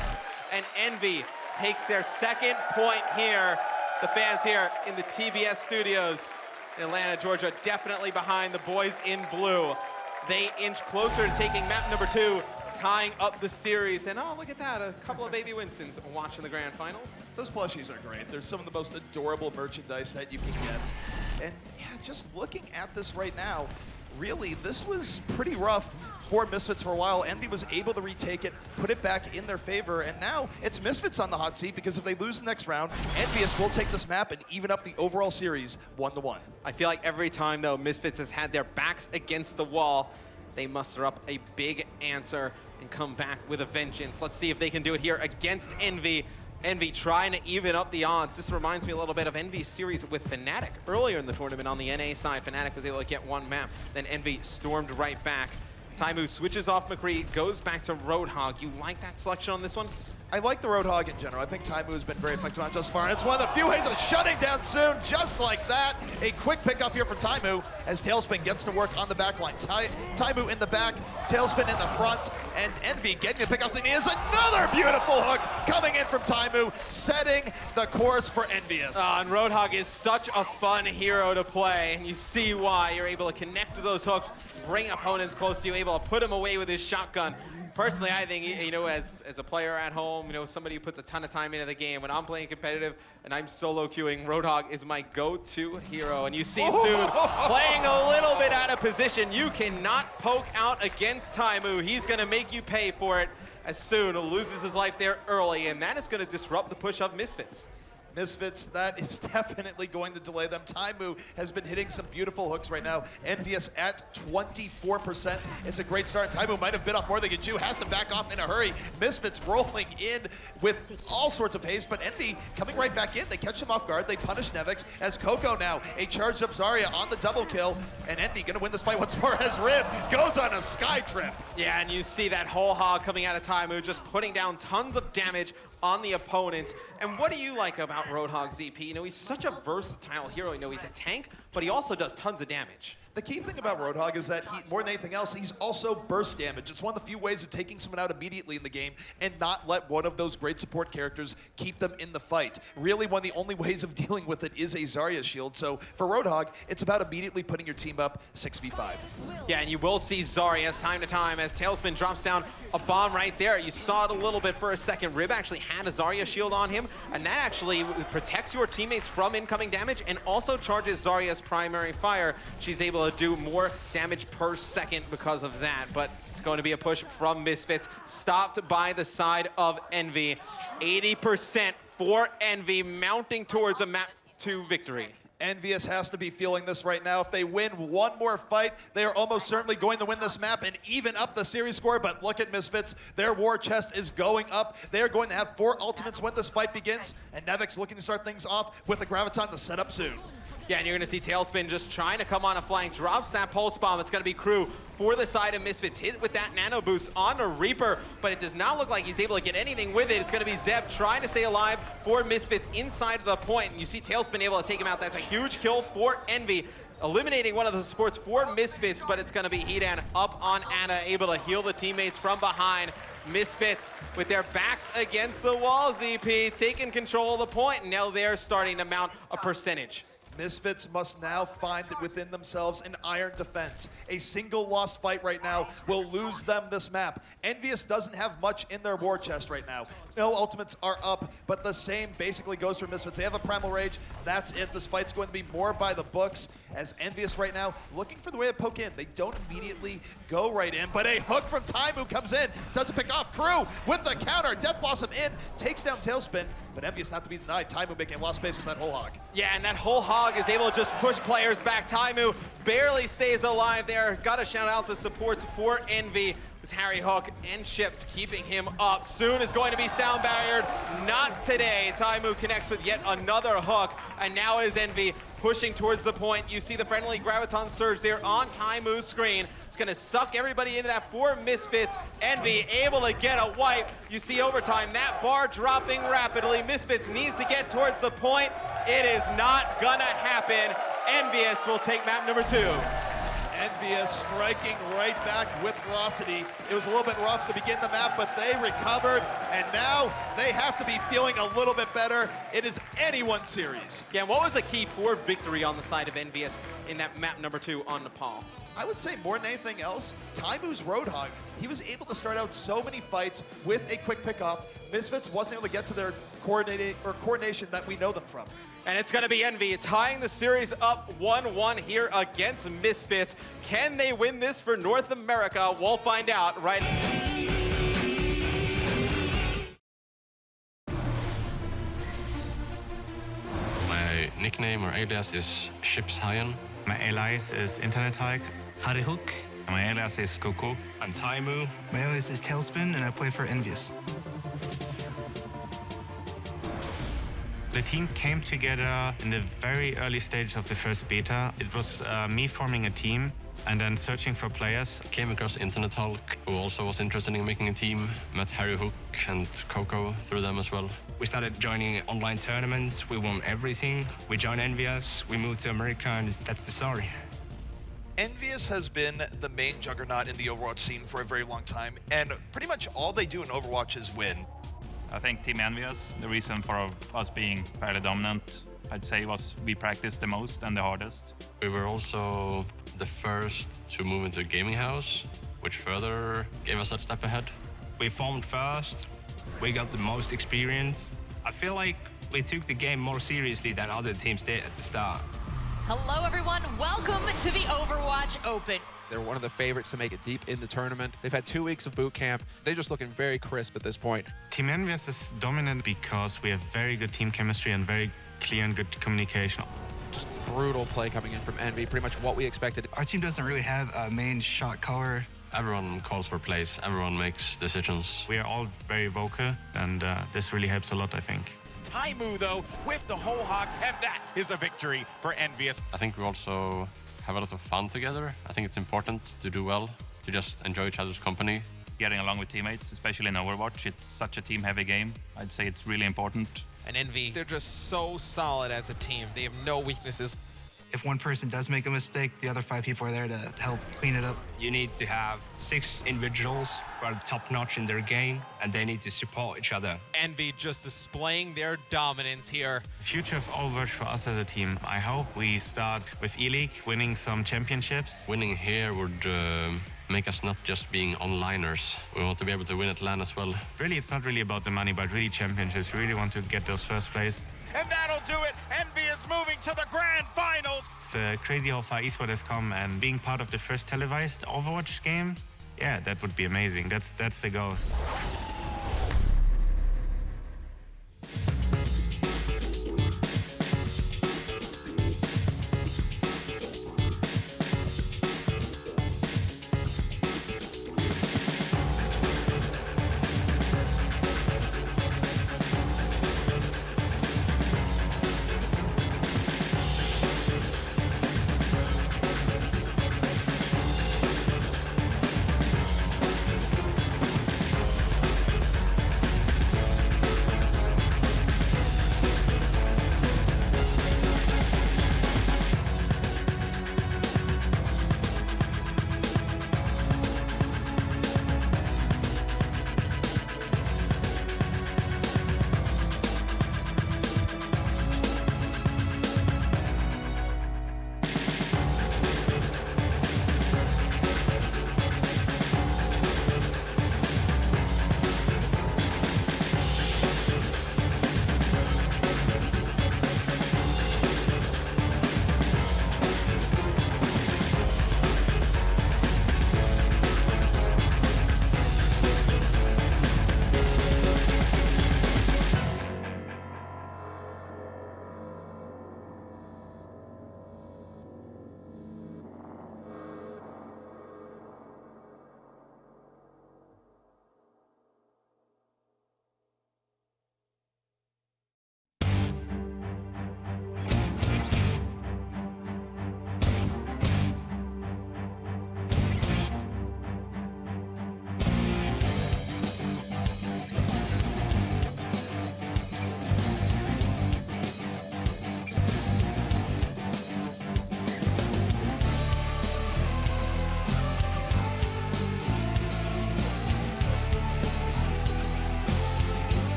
and Envy takes their second point here. The fans here in the TBS studios in Atlanta, Georgia, definitely behind the boys in blue. They inch closer to taking map number 2, tying up the series. And oh, look at that, a couple of baby Winstons watching the grand finals. Those plushies are great. They're some of the most adorable merchandise that you can get. And yeah, just looking at this right now, really, this was pretty rough for Misfits for a while. Envy was able to retake it, put it back in their favor, and now it's Misfits on the hot seat, because if they lose the next round, EnVyUs will take this map and even up the overall series 1-1. I feel like every time, though, Misfits has had their backs against the wall, they muster up a big answer and come back with a vengeance. Let's see if they can do it here against Envy. Envy trying to even up the odds. This reminds me a little bit of Envy's series with Fnatic earlier in the tournament on the NA side. Fnatic was able to get one map, then Envy stormed right back. Taimou switches off McCree, goes back to Roadhog. You like that selection on this one? I like the Roadhog in general. I think Taimou has been very effective on it thus far, and it's one of the few ways of shutting down soon, just like that. A quick pickup here from Taimou as Talespin gets to work on the back line. Taimou in the back, Talespin in the front, and Envy getting the pickups, and he has another beautiful hook coming in from Taimou, setting the course for EnVyUs. And Roadhog is such a fun hero to play, and you see why. You're able to connect with those hooks, bring opponents close to you, able to put them away with his shotgun. Personally, I think, you know, as a player at home, you know, somebody who puts a ton of time into the game, when I'm playing competitive and I'm solo queuing, Roadhog is my go-to hero. And you see Soon playing a little bit out of position. You cannot poke out against Taimou. He's going to make you pay for it as Soon loses his life there early, and that is going to disrupt the push of Misfits. Misfits, that is definitely going to delay them. Taimou has been hitting some beautiful hooks right now. EnVyUs at 24%. It's a great start. Taimou might have bit off more than he could chew, has to back off in a hurry. Misfits rolling in with all sorts of haste, but Envy coming right back in. They catch him off guard. They punish Nevix as Cocco now, a charged up Zarya on the double kill, and Envy gonna win this fight once more as Rib goes on a sky trip. Yeah, and you see that whole hog coming out of Taimou, just putting down tons of damage on the opponents. And what do you like about Roadhog, ZP? You know, he's such a versatile hero. You know, he's a tank, but he also does tons of damage. The key thing about Roadhog is that he, more than anything else, he's also burst damage. It's one of the few ways of taking someone out immediately in the game and not let one of those great support characters keep them in the fight. Really, one of the only ways of dealing with it is a Zarya shield. So for Roadhog, it's about immediately putting your team up 6v5. Yeah, and you will see Zarya time to time as Talespin drops down a bomb right there. You saw it a little bit for a second. Rib actually had a Zarya shield on him, and that actually protects your teammates from incoming damage and also charges Zarya's primary fire. She's able to do more damage per second because of that, but it's going to be a push from Misfits, stopped by the side of Envy. 80% for Envy, mounting towards a map 2 victory. EnVyUs has to be feeling this right now. If they win one more fight, they are almost certainly going to win this map and even up the series score. But look at Misfits. Their war chest is going up. They are going to have 4 ultimates when this fight begins. And Nevix looking to start things off with the Graviton to set up soon. Yeah, and you're going to see Talespin just trying to come on a flying drop snap pulse bomb. It's going to be Kryw for the side of Misfits. Hit with that nano boost on a Reaper, but it does not look like he's able to get anything with it. It's going to be Zeb trying to stay alive for Misfits inside of the point. And you see Talespin able to take him out. That's a huge kill for Envy, eliminating one of the supports for Misfits, but it's going to be Hedan up on Ana, able to heal the teammates from behind. Misfits with their backs against the wall, ZP, taking control of the point, and now they're starting to mount a percentage. Misfits must now find within themselves an iron defense. A single lost fight right now will lose them this map. EnVyUs doesn't have much in their war chest right now. No ultimates are up, but the same basically goes for Misfits. They have a Primal Rage. That's it. This fight's going to be more by the books as EnVyUs right now looking for the way to poke in. They don't immediately go right in, but a hook from Taimou comes in. Doesn't pick off. Kryw with the counter. Death Blossom in. Takes down Talespin, but EnVyUs not to be denied. Taimou making a lot of space with that whole hog. Yeah, and that whole hog is able to just push players back. Taimou barely stays alive there. Got to shout out the supports for Envy. It's HarryHook and Chips keeping him up. Soon is going to be sound barriered. Not today. Taimou connects with yet another hook, and now it is Envy pushing towards the point. You see the friendly Graviton Surge there on Taimou's screen. It's going to suck everybody into that for Misfits. Envy able to get a wipe. You see overtime, that bar dropping rapidly. Misfits needs to get towards the point. It is not going to happen. EnVyUs will take map number 2. EnVyUs striking right back with ferocity. It was a little bit rough to begin the map, but they recovered, and now they have to be feeling a little bit better. It is anyone's series. Yeah, and what was the key for victory on the side of EnVyUs in that map number 2 on Nepal? I would say more than anything else, Taimou's Roadhog. He was able to start out so many fights with a quick pickoff. Misfits wasn't able to get to their coordination that we know them from. And it's going to be Envy tying the series up 1-1 here against Misfits. Can they win this for North America? We'll find out right now. My nickname or alias is chipshajen. My alias is INTERNETHULK. HarryHook. My alias is Cocco. I'm Taimou. My alias is Talespin, and I play for EnVyUs. The team came together in the very early stages of the first beta. It was me forming a team and then searching for players. Came across INTERNETHULK, who also was interested in making a team. Met HarryHook and Cocco through them as well. We started joining online tournaments. We won everything. We joined EnVyUs. We moved to America, and that's the story. EnVyUs has been the main juggernaut in the Overwatch scene for a very long time, and pretty much all they do in Overwatch is win. I think Team EnVyUs, the reason for us being fairly dominant, I'd say, was we practiced the most and the hardest. We were also the first to move into a gaming house, which further gave us a step ahead. We formed first. We got the most experience. I feel like we took the game more seriously than other teams did at the start. Hello, everyone. Welcome to the Overwatch Open. They're one of the favorites to make it deep in the tournament. They've had 2 weeks of boot camp. They're just looking very crisp at this point. Team EnVyUs is dominant because we have very good team chemistry and very clear and good communication. Just brutal play coming in from Envy, pretty much what we expected. Our team doesn't really have a main shot caller. Everyone calls for plays. Everyone makes decisions. We are all very vocal, and this really helps a lot, I think. Taimou, though, with the whole hog, and that is a victory for EnVyUs. I think we also have a lot of fun together. I think it's important to do well, to just enjoy each other's company. Getting along with teammates, especially in Overwatch, it's such a team-heavy game. I'd say it's really important. And Envy, they're just so solid as a team. They have no weaknesses. If one person does make a mistake, the other 5 people are there to help clean it up. You need to have 6 individuals who are top-notch in their game, and they need to support each other. Envy just displaying their dominance here. The future of Overwatch for us as a team, I hope we start with E-League, winning some championships. Winning here would make us not just being onliners. We want to be able to win at LAN as well. Really, it's not really about the money, but really championships. We really want to get those first place. And that'll do it. Envy is moving to the grand finals. It's crazy how far esports has come, and being part of the first televised Overwatch game, yeah, that would be amazing. That's the goal.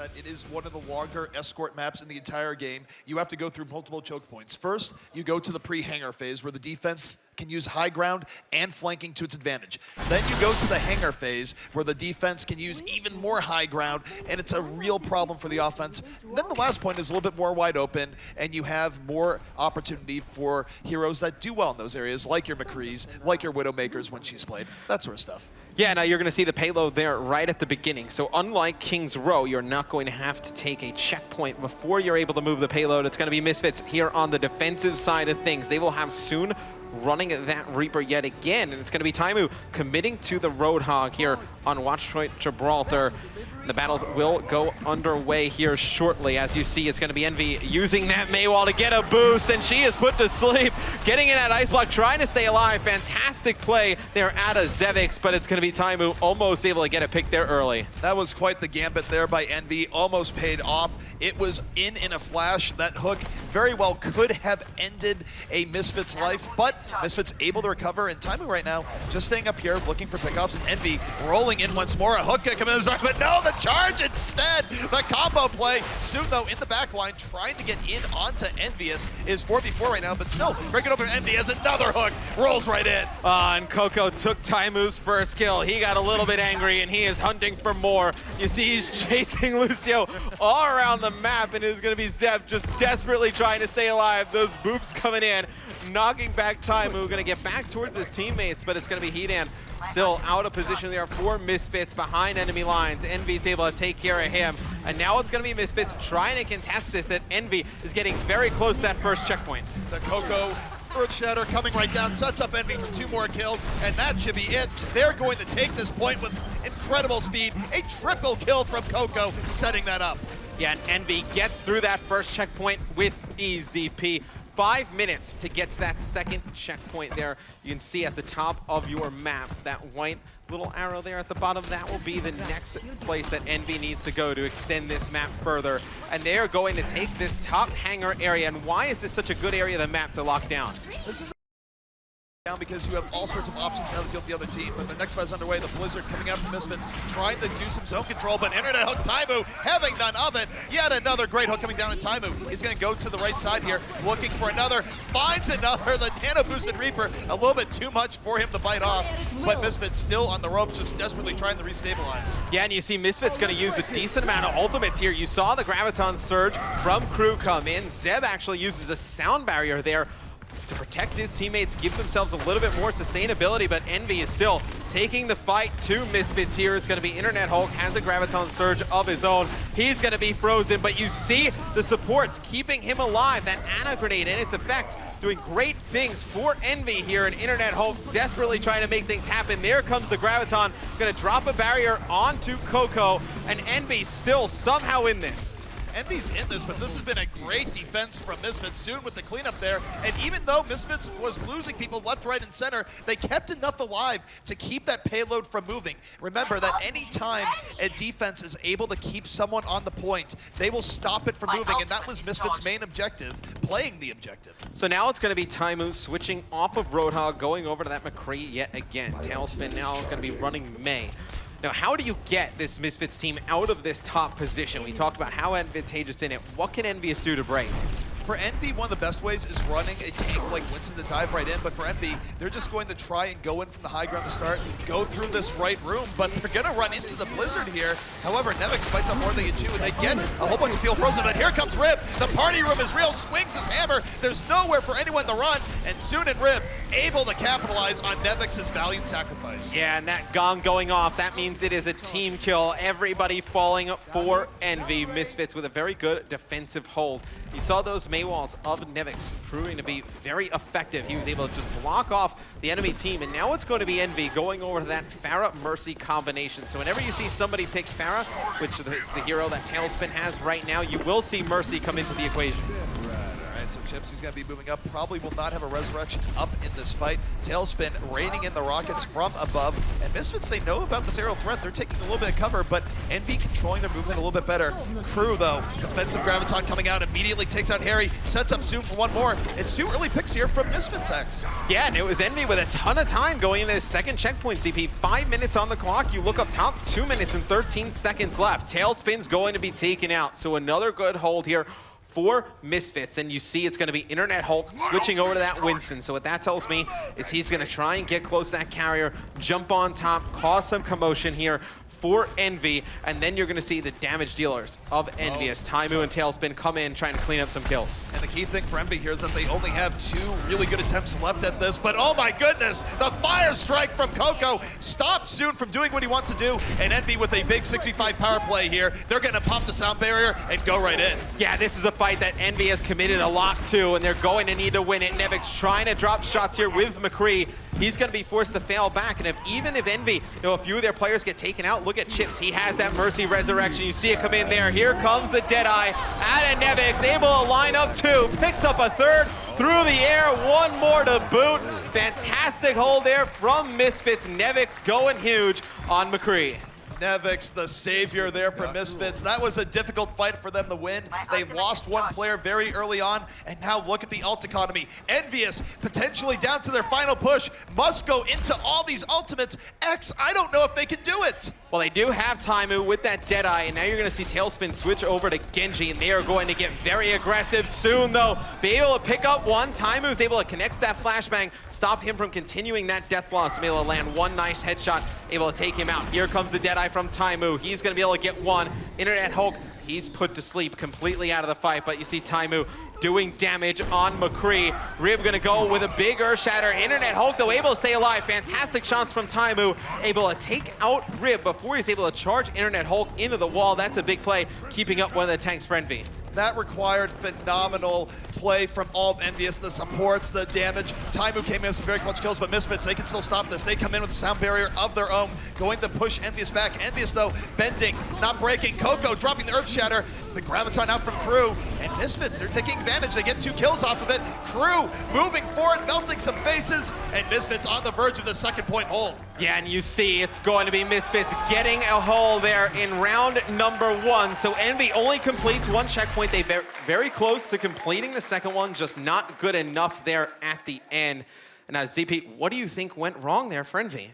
that it is one of the longer escort maps in the entire game. You have to go through multiple choke points. First, you go to the pre-hangar phase where the defense can use high ground and flanking to its advantage. Then you go to the hangar phase where the defense can use even more high ground, and it's a real problem for the offense. Then the last point is a little bit more wide open, and you have more opportunity for heroes that do well in those areas, like your McCrees, like your Widowmakers when she's played, that sort of stuff. Yeah, now you're going to see the payload there right at the beginning. So unlike King's Row, you're not going to have to take a checkpoint before you're able to move the payload. It's going to be Misfits here on the defensive side of things. They will have Soon running that Reaper yet again, and it's going to be Taimou committing to the Roadhog here on Watchpoint Gibraltar. The battles will go underway here shortly. As you see, it's going to be Envy using that Maywall to get a boost, and she is put to sleep. Getting in that ice block, trying to stay alive. Fantastic play there at a Nevix, but it's going to be Taimou almost able to get a pick there early. That was quite the gambit there by Envy, almost paid off. It was in a flash. That hook very well could have ended a Misfits life, but Misfits able to recover, and Taimou right now just staying up here looking for pickoffs, and Envy rolling in once more. A hook coming in the start, but no, the charge instead. The combo play. Soon though in the back line trying to get in onto EnVyUs is 4v4 right now, but still break it over to Envy as another hook rolls right in. And cocco took Taimou's first kill. He got a little bit angry and he is hunting for more. You see he's chasing Lucio all around the map, and it's going to be Zeb just desperately trying to stay alive. Those boops coming in, knocking back Taimou. Going to get back towards his teammates, but it's going to be Hedan still out of position there for Misfits behind enemy lines. Envy's able to take care of him, and now it's going to be Misfits trying to contest this, and Envy is getting very close to that first checkpoint. The cocco Earthshatter coming right down, sets up Envy for 2 more kills, and that should be it. They're going to take this point with incredible speed. A triple kill from cocco, setting that up. Yeah, and Envy gets through that first checkpoint with EZP. 5 minutes to get to that second checkpoint there. You can see at the top of your map, that white little arrow there at the bottom, that will be the next place that Envy needs to go to extend this map further. And they are going to take this top hangar area. And why is this such a good area of the map to lock down? This is down because you have all sorts of options now to kill the other team, but the next fight is underway. The Blizzard coming out from Misfits, trying to do some zone control, but INTERNETHULK Taimou having none of it. Yet another great hook coming down in Taimou. He's going to go to the right side here, looking for another, finds another. The nano boosted Reaper, a little bit too much for him to bite off, but Misfits still on the ropes, just desperately trying to restabilize. Yeah, and you see Misfits going to use a decent amount of ultimates here. You saw the Graviton Surge from Kryw come in. Zeb actually uses a sound barrier there to protect his teammates, give themselves a little bit more sustainability, but Envy is still taking the fight to Misfits here. It's going to be INTERNETHULK, has a Graviton Surge of his own. He's going to be frozen, but you see the supports keeping him alive. That Ana Grenade and its effects doing great things for Envy here, and INTERNETHULK desperately trying to make things happen. There comes the Graviton, going to drop a barrier onto cocco, and Envy still somehow in this. Envy's in this, but this has been a great defense from Misfits soon with the cleanup there. And even though Misfits was losing people left, right, and center, they kept enough alive to keep that payload from moving. Remember that any time a defense is able to keep someone on the point, they will stop it from moving, and that was Misfits' main objective, playing the objective. So now it's going to be Taimou switching off of Roadhog, going over to that McCree yet again. Talespin now going to be running May. Now, how do you get this Misfits team out of this top position? We talked about how advantageous in it. What can EnVyUs do to break? For Envy, one of the best ways is running a tank like Winston to dive right in, but for Envy, they're just going to try and go in from the high ground to start, go through this right room, but they're going to run into the Blizzard here. However, Nevix fights up more than they can chew, and they get a whole bunch of people frozen, but here comes Rib. The party room is real, swings his hammer. There's nowhere for anyone to run, and soon and Rib able to capitalize on Nevix's valiant sacrifice. Yeah, and that gong going off, that means it is a team kill. Everybody falling for Envy. Misfits with a very good defensive hold. You saw those Maywalls of Nevix proving to be very effective. He was able to just block off the enemy team, and now it's going to be Envy going over to that Pharah Mercy combination. So whenever you see somebody pick Pharah, which is the hero that Talespin has right now, you will see Mercy come into the equation. All right, so Chips, he's going to be moving up. Probably will not have a resurrection up in this fight. Talespin raining in the rockets from above. And Misfits, they know about this aerial threat. They're taking a little bit of cover, but EnVy controlling their movement a little bit better. Kryw, though, defensive graviton coming out, immediately takes out Harry, sets up soon for one more. It's 2 early picks here from Misfits X. Yeah, and it was EnVy with a ton of time going into his second checkpoint, CP. 5 minutes on the clock. You look up top, 2 minutes and 13 seconds left. Talespin's going to be taken out. So another good hold here for Misfits, and you see it's going to be INTERNETHULK switching over to that Winston. So what that tells me is he's going to try and get close to that carrier, jump on top, cause some commotion here for EnVy, and then you're going to see the damage dealers of EnVy as Taimou and Talespin come in trying to clean up some kills. And the key thing for EnVy here is that they only have 2 really good attempts left at this, but oh my goodness, the fire strike from Cocco stops soon from doing what he wants to do, and EnVy with a big 65 power play here. They're going to pop the sound barrier and go right in. Yeah, this is a fight that EnVy has committed a lot to, and they're going to need to win it. Nevix trying to drop shots here with Mikaël. He's going to be forced to fail back, and even if EnVy, a few of their players get taken out, look at Chips. He has that Mercy Resurrection. You see it come in there. Here comes the Deadeye out of Nevix, able to line up 2, picks up a 3rd through the air, 1 more to boot. Fantastic hold there from Misfits. Nevix going huge on Mikaël. Nevix, the savior there for Misfits. That was a difficult fight for them to win. They lost 1 player very early on, and now look at the ult economy. EnVyUs potentially down to their final push, must go into all these ultimates. X, I don't know if they can do it. Well, they do have Taimou with that Deadeye, and now you're going to see Talespin switch over to Genji, and they are going to get very aggressive soon, though. Be able to pick up 1. Taimou's able to connect with that flashbang, stop him from continuing that death blast, able to land 1 nice headshot, able to take him out. Here comes the Deadeye from Taimou. He's going to be able to get 1. INTERNETHULK, he's put to sleep, completely out of the fight, but you see Taimou doing damage on Mikaël. Rib gonna go with a big Earth Shatter. INTERNETHULK, though, able to stay alive. Fantastic shots from Taimou, able to take out Rib before he's able to charge INTERNETHULK into the wall. That's a big play, keeping up one of the tanks for EnVy. That required phenomenal play from all of EnVyUs, the supports, the damage. Taimou came in with some very clutch kills, but Misfits, they can still stop this. They come in with a sound barrier of their own, going to push EnVyUs back. EnVyUs, though, bending, not breaking. Cocco dropping the Earth Shatter. The graviton out from Kryw, and Misfits, they're taking advantage. They get 2 kills off of it. Kryw moving forward, melting some faces, and Misfits on the verge of the 2nd point hold. Yeah, and you see it's going to be Misfits getting a hole there in round number 1. So EnVy only completes 1 checkpoint. They very close to completing the 2nd one, just not good enough there at the end. And now, ZP, what do you think went wrong there for EnVy?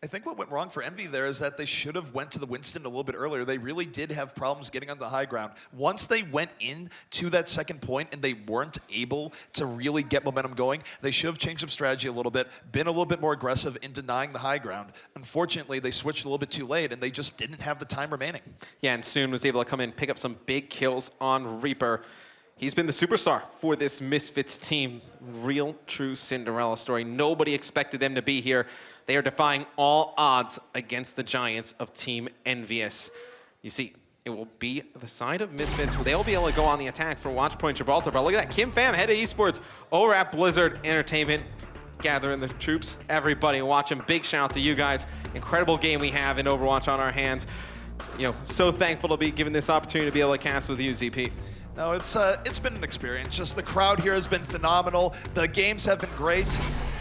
I think what went wrong for EnVy there is that they should have went to the Winston a little bit earlier. They really did have problems getting on the high ground. Once they went in to that 2nd point and they weren't able to really get momentum going, they should have changed up strategy a little bit, been a little bit more aggressive in denying the high ground. Unfortunately, they switched a little bit too late and they just didn't have the time remaining. Yeah, and Soon was able to come in, pick up some big kills on Reaper. He's been the superstar for this Misfits team. Real, true Cinderella story. Nobody expected them to be here. They are defying all odds against the Giants of Team EnVyUs. You see, it will be the side of Misfits where they'll be able to go on the attack for Watchpoint Gibraltar. But look at that, Kim Pham, head of esports, ORAP Blizzard Entertainment, gathering the troops, everybody watching. Big shout out to you guys. Incredible game we have in Overwatch on our hands. So thankful to be given this opportunity to be able to cast with you, ZP. No, it's been an experience. Just the crowd here has been phenomenal. The games have been great.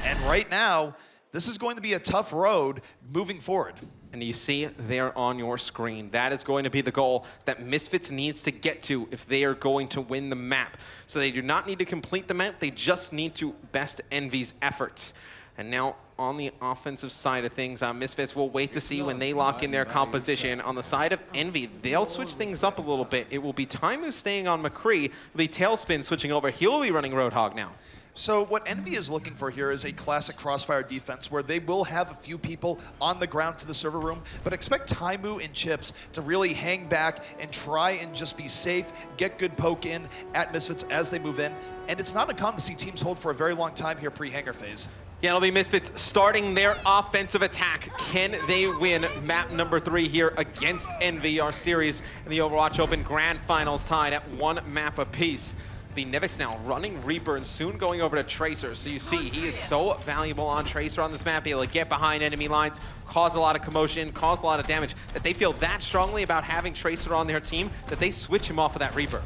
And right now, this is going to be a tough road moving forward. And you see there on your screen, that is going to be the goal that Misfits needs to get to if they are going to win the map. So they do not need to complete the map, they just need to best EnVy's efforts. And now on the offensive side of things, Misfits will wait to see when they lock in their composition. On the side of EnVy, they'll switch things up a little bit. It will be Taimou staying on Mikaël, it'll be Talespin switching over. He'll be running Roadhog now. So what EnVy is looking for here is a classic crossfire defense where they will have a few people on the ground to the server room, but expect Taimou and Chips to really hang back and try and just be safe, get good poke in at Misfits as they move in. And it's not uncommon to see teams hold for a very long time here pre-hangar phase. Yeah, it'll be Misfits starting their offensive attack. Can they win map number 3 here against EnVy, our series in the Overwatch Open Grand Finals, tied at 1 map apiece? Be Nevix now running Reaper and soon going over to Tracer. So you see he is so valuable on Tracer on this map, able to get behind enemy lines, cause a lot of commotion, cause a lot of damage, that they feel that strongly about having Tracer on their team that they switch him off of that Reaper.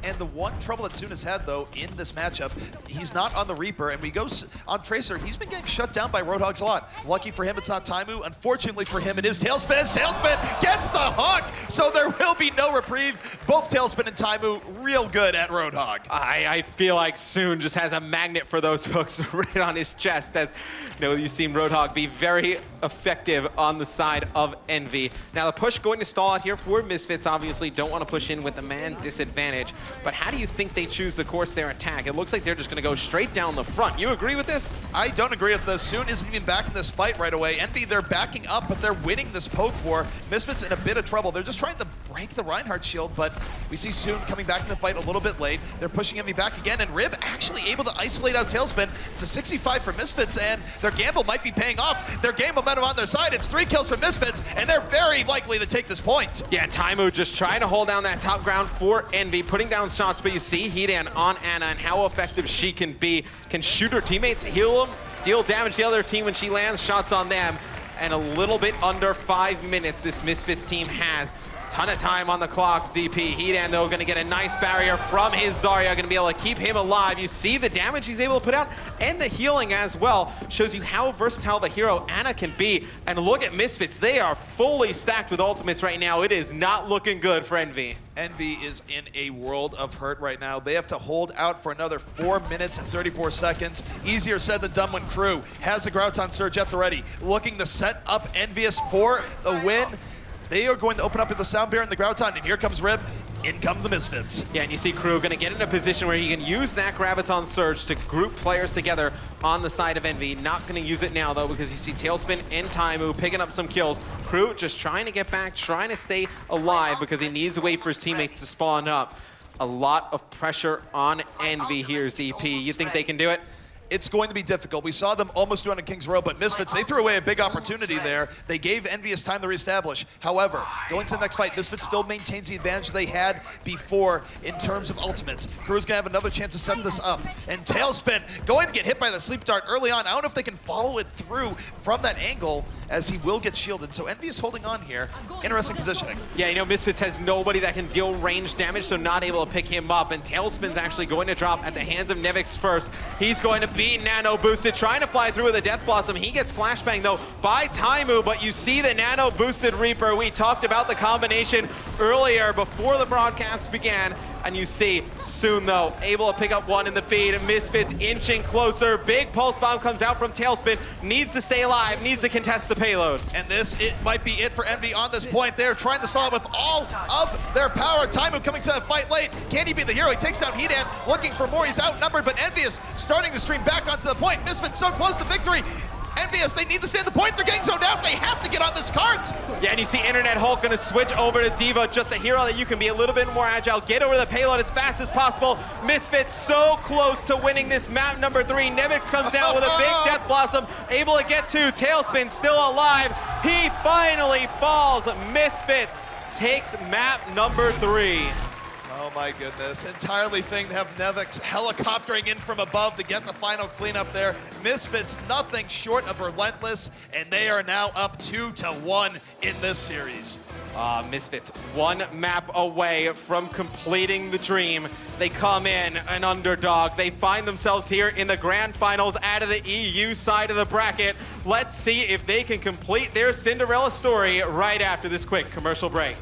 And the one trouble that Soon has had, though, in this matchup, he's not on the Reaper, and we go on Tracer. He's been getting shut down by Roadhogs a lot. Lucky for him, it's not Taimou. Unfortunately for him, it is Talespin. As Talespin gets the hook, so there will be no reprieve. Both Talespin and Taimou real good at Roadhog. I feel like Soon just has a magnet for those hooks right on his chest, as you've seen Roadhog be very effective on the side of Envy. Now the push going to stall out here for Misfits. Obviously don't want to push in with the man disadvantage, but how do you think they choose the course their attack? It looks like they're just going to go straight down the front. You agree with this? I don't agree with this. Soon isn't even back in this fight right away. Envy, they're backing up, but they're winning this poke war. Misfits in a bit of trouble. They're just trying to break the Reinhardt shield, but we see Soon coming back in the fight a little bit late. They're pushing Envy back again, and Rib actually able to isolate out Talespin. It's a 65 for Misfits, and their gamble might be paying off. Their game momentum on their side. It's 3 kills for Misfits, and they're very likely to take this point. Yeah, Taimou just trying to hold down that top ground for Envy, putting down shots, but you see Hedan on Anna and how effective she can be. Can shoot her teammates, heal them, deal damage to the other team when she lands shots on them. And a little bit under 5 minutes this Misfits team has. Ton of time on the clock. ZP, Hedan though gonna get a nice barrier from his Zarya, gonna be able to keep him alive. You see the damage he's able to put out and the healing as well. Shows you how versatile the hero Anna can be. And look at Misfits, they are fully stacked with ultimates right now. It is not looking good for Envy. Envy is in a world of hurt right now. They have to hold out for another 4 minutes and 34 seconds. Easier said than done when Kryw has the Graviton Surge at the ready, looking to set up EnVyUs for the win. They are going to open up with the Sound Bear and the Graviton, and here comes Rib. In come the Misfits. Yeah, and you see Kryw gonna get in a position where he can use that Graviton Surge to group players together on the side of Envy. Not gonna use it now though, because you see Talespin and Taimou picking up some kills. Kryw just trying to get back, trying to stay alive because he needs to wait for his teammates to spawn up. A lot of pressure on Envy here, ZP. You think they can do it? It's going to be difficult. We saw them almost do it on King's Row, but Misfits, they threw away a big opportunity there. They gave EnVyUs time to reestablish. However, going to the next fight, Misfits still maintains the advantage they had before in terms of ultimates. Kryw's gonna have another chance to set this up. And Talespin going to get hit by the sleep dart early on. I don't know if they can follow it through from that angle, as he will get shielded. So EnVyUs holding on here. Interesting positioning. Yeah, Misfits has nobody that can deal range damage, so not able to pick him up. And Talespin's actually going to drop at the hands of Nevix first. He's going to be nano boosted, trying to fly through with a Death Blossom. He gets flashbang though by Taimou, but you see the nano boosted Reaper. We talked about the combination earlier before the broadcast began. And you see Soon though, able to pick up one in the feed. Misfits inching closer. Big pulse bomb comes out from Talespin. Needs to stay alive, needs to contest the payload. And this, it might be it for Envy on this point. They're trying to stall it with all of their power. Taimou coming to the fight late. Can he be the hero? He takes down Hedan, looking for more. He's outnumbered, but EnVyUs starting to stream back onto the point. Misfits so close to victory. EnVyUs, they need to stay at the point. They're getting zoned out. They have to get on this cart. Yeah, and you see INTERNETHULK gonna switch over to D.Va, just a hero that you can be a little bit more agile, get over the payload as fast as possible. Misfits so close to winning this map number 3. Nevix comes down with a big Death Blossom, able to get to Talespin, still alive. He finally falls. Misfits takes map number 3. Oh my goodness, entirely thing to have Nevix helicoptering in from above to get the final cleanup there. Misfits nothing short of relentless, and they are now up 2-1 in this series. Misfits one map away from completing the dream. They come in an underdog. They find themselves here in the grand finals out of the EU side of the bracket. Let's see if they can complete their Cinderella story right after this quick commercial break.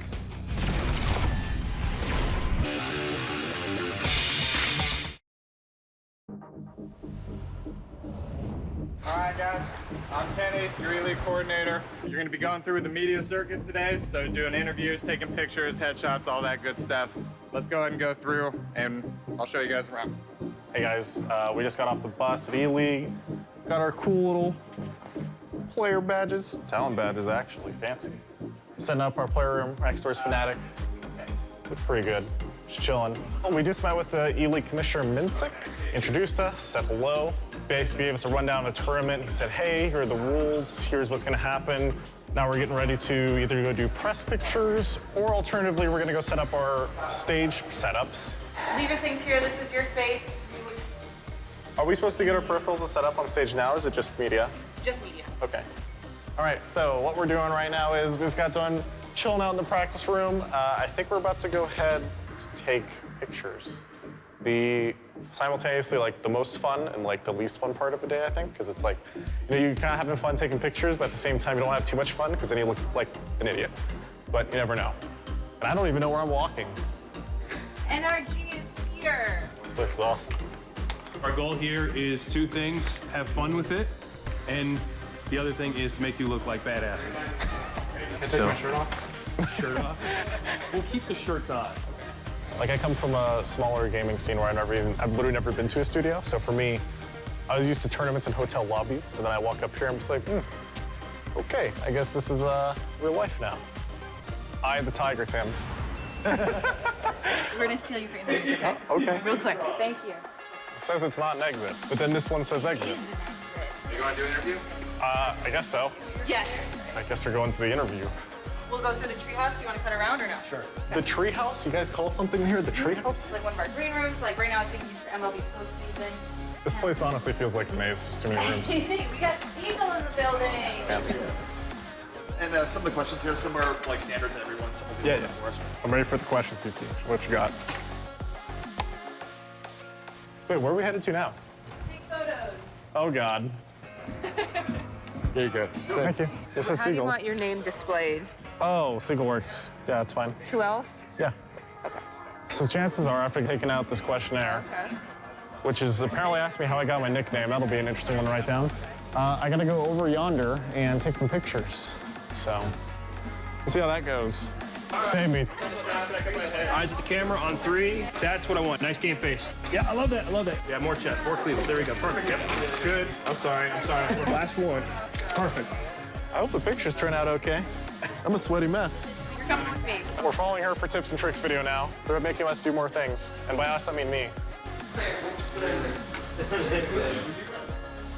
All right, guys, I'm Kenny, your E-League coordinator. You're going to be going through the media circuit today, so doing interviews, taking pictures, headshots, all that good stuff. Let's go ahead and go through, and I'll show you guys around. Hey, guys, we just got off the bus at E-League. Got our cool little player badges. Talent badges, actually, fancy. Setting up our player room next door's Fnatic. Looks pretty good. Just chilling. We just met with the E-League Commissioner Minsik, introduced us, said hello, basically gave us a rundown of the tournament. He said, hey, here are the rules, here's what's gonna happen. Now we're getting ready to either go do press pictures, or alternatively, we're gonna go set up our stage setups. Leave your things here, this is your space. Are we supposed to get our peripherals and set up on stage now, or is it just media? Just media. Okay. All right, so what we're doing right now is we just got done chilling out in the practice room. I think we're about to go head take pictures. The simultaneously like the most fun and like the least fun part of the day, I think, because it's like, you know, you're kind of having fun taking pictures, but at the same time you don't have too much fun because then you look like an idiot. But you never know. And I don't even know where I'm walking. NRG is here. This place is awesome. Our goal here is two things: have fun with it, and the other thing is to make you look like badasses. Can I take my shirt off? Shirt off? We'll keep the shirt on. Like I come from a smaller gaming scene where I've literally never been to a studio. So for me, I was used to tournaments in hotel lobbies, and then I walk up here, I'm just like, okay, I guess this is real life now. I, the Tiger, Tim. We're gonna steal you for interviews. Okay. Real quick. Thank you. It says it's not an exit, but then this one says exit. You going to do an interview? I guess so. Yes. I guess we're going to the interview. We'll go through the treehouse. Do you want to cut around or no? Sure. The treehouse? You guys call something here the treehouse? Like one of our green rooms. Like right now, it's being used for MLB postseason. This place honestly feels like a maze. Just too many rooms. We got Eagle in the building. And some of the questions here, some are like standard to everyone, some will be Yeah, a little more. I'm ready for the questions, CP. What you got? Wait, where are we headed to now? Take photos. Oh, God. There you go. Thank you. This is How do you Seagull. want your name displayed? Oh, Seagull works. Yeah, that's fine. 2 L's? Yeah. Okay. So chances are, after taking out this questionnaire, which is apparently asked me how I got my nickname, that'll be an interesting one to write down. I gotta go over yonder and take some pictures. So, we'll see how that goes. Save me. Eyes at the camera on 3. That's what I want. Nice game face. Yeah, I love that. I love that. Yeah, more chest, more cleavage. There we go. Perfect. Yep. Good. I'm sorry. Last one. Perfect. I hope the pictures turn out okay. I'm a sweaty mess. You're coming with me. We're following her for tips and tricks video now. They're making us do more things. And by us, I mean me.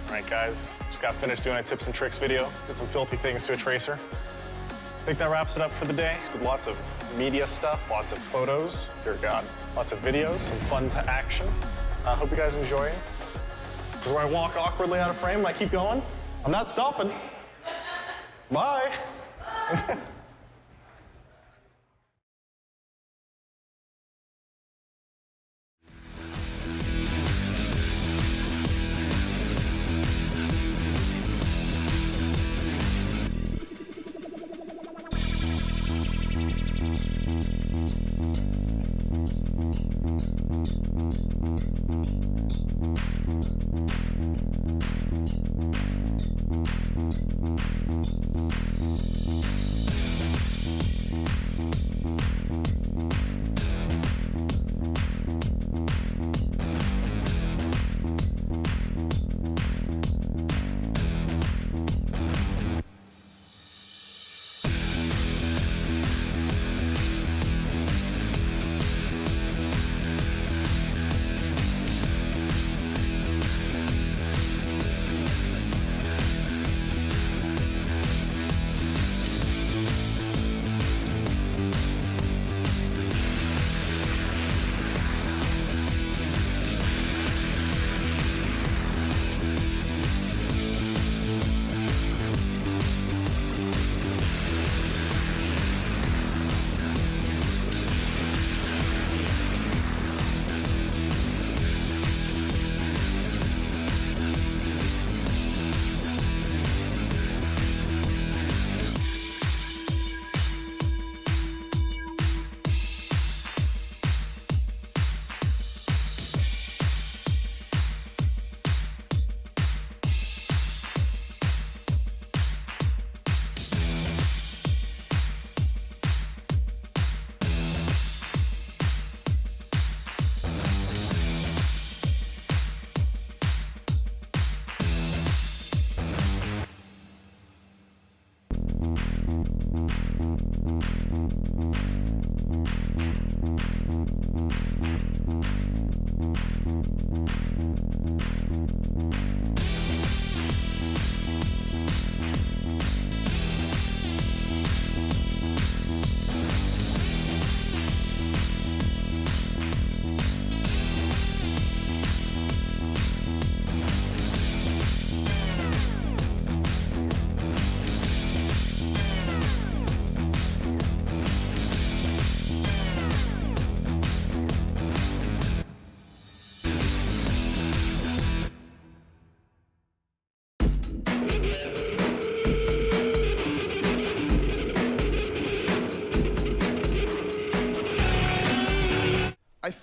All right, guys. Just got finished doing a tips and tricks video. Did some filthy things to a tracer. I think that wraps it up for the day. Did lots of media stuff, lots of photos, dear God, lots of videos, some fun to action. I hope you guys enjoy it. This is where I walk awkwardly out of frame and I keep going. I'm not stopping. Bye.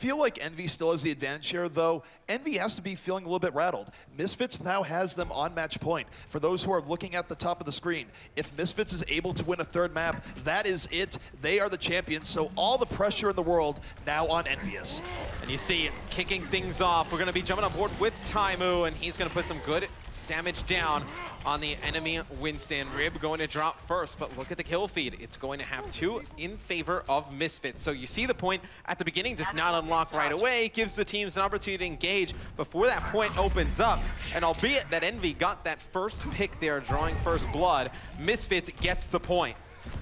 feel like EnVy still has the advantage here, though. EnVy has to be feeling a little bit rattled. Misfits now has them on match point. For those who are looking at the top of the screen, if Misfits is able to win a third map, that is it. They are the champions, so all the pressure in the world now on EnVyUs. And you see, kicking things off, we're going to be jumping on board with Taimou, and he's going to put some good damage down on the enemy Winston. Rib going to drop first, but look at the kill feed. It's going to have 2 in favor of Misfits. So you see the point at the beginning does not unlock right away, gives the teams an opportunity to engage before that point opens up. And albeit that EnVy got that first pick there, drawing first blood, Misfits gets the point.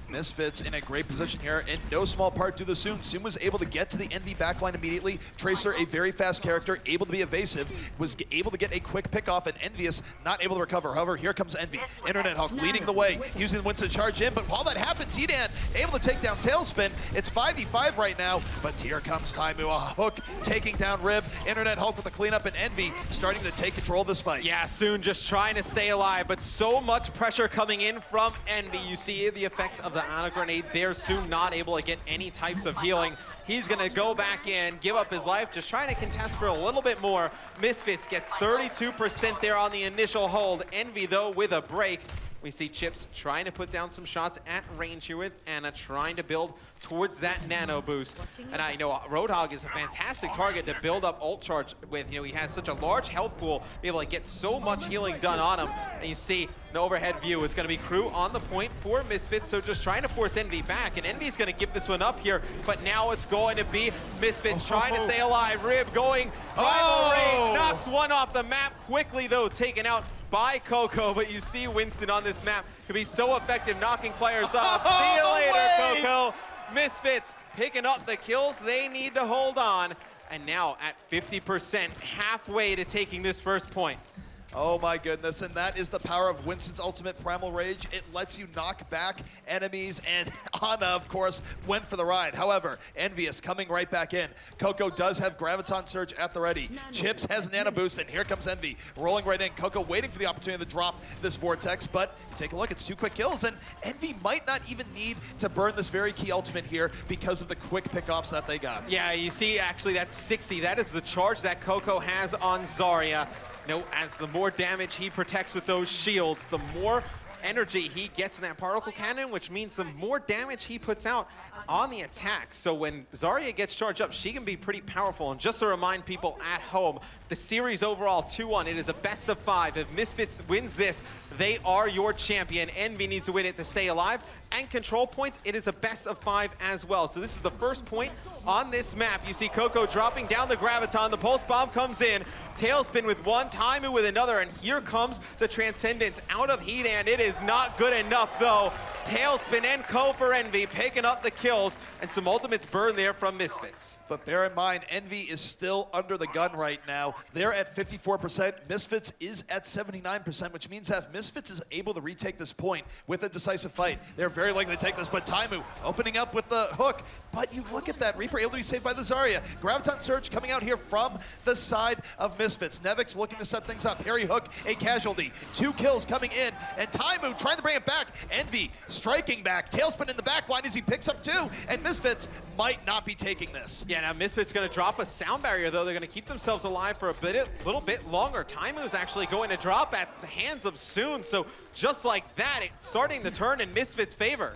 Misfits in a great position here, in no small part due to Soon. Soon was able to get to the EnVy backline immediately. Tracer, a very fast character, able to be evasive, was able to get a quick pick off, and EnVyUs not able to recover. However, here comes EnVy. INTERNETHULK leading the way, using Winston to charge in, but while that happens, Hedan able to take down Talespin. It's 5v5 right now, but here comes Taimou, a hook taking down Rib. INTERNETHULK with the cleanup, and EnVy starting to take control of this fight. Yeah, Soon just trying to stay alive, but so much pressure coming in from EnVy. You see the effects of the Ana grenade there. Soon not able to get any types of healing. He's going to go back in, give up his life, just trying to contest for a little bit more. Misfits gets 32% there on the initial hold. EnVy, though, with a break. We see Chips trying to put down some shots at range here with Ana, trying to build towards that nano boost. And I know Roadhog is a fantastic target to build up ult charge with. You know, he has such a large health pool, be able to get so much healing done on him. And you see an overhead view. It's going to be Kryw on the point for Misfits, so just trying to force EnVy back. And EnVy's going to give this one up here, but now it's going to be Misfits trying to stay alive. Rib going, Primal Raid knocks one off the map quickly, though, taken out by cocco, but you see Winston on this map can be so effective knocking players off. See you later, cocco. Misfits picking up the kills they need to hold on, and now at 50%, halfway to taking this first point. Oh my goodness, and that is the power of Winston's ultimate Primal Rage. It lets you knock back enemies, and Ana, of course, went for the ride. However, EnVyUs coming right back in. cocco does have Graviton Surge at the ready. Chips has Nano Boost, and here comes EnVy rolling right in. cocco waiting for the opportunity to drop this Vortex, but take a look, it's 2 quick kills, and EnVy might not even need to burn this very key ultimate here because of the quick pickoffs that they got. Yeah, you see, actually, that's 60. That is the charge that cocco has on Zarya. You know, as the more damage he protects with those shields, the more energy he gets in that particle cannon, which means the more damage he puts out on the attack. So when Zarya gets charged up, she can be pretty powerful. And just to remind people at home, the series overall 2-1, it is a best of 5. If Misfits wins this, they are your champion. EnVy needs to win it to stay alive. And control points, it is a best of 5 as well. So this is the first point on this map. You see cocco dropping down the Graviton. The Pulse Bomb comes in. Talespin with one, Taimou with another, and here comes the Transcendence out of Hedan. It is not good enough, though. Talespin and Co for EnVy picking up the kills, and some ultimates burn there from Misfits. But bear in mind, EnVy is still under the gun right now. They're at 54%. Misfits is at 79%, which means that if Misfits is able to retake this point with a decisive fight, they're very likely to take this. But Taimou opening up with the hook. But you look at that, Reaper able to be saved by the Zarya. Graviton Surge coming out here from the side of Misfits. Nevix looking to set things up. HarryHook, a casualty. 2 kills coming in, and Taimou trying to bring it back. EnVy striking back. Tailspin in the back line as he picks up 2, and Misfits might not be taking this. Yeah, now Misfits going to drop a sound barrier, though. They're going to keep themselves alive for a little bit longer. Taimou is actually going to drop at the hands of Soon, so just like that, it's starting to turn in Misfits' favor.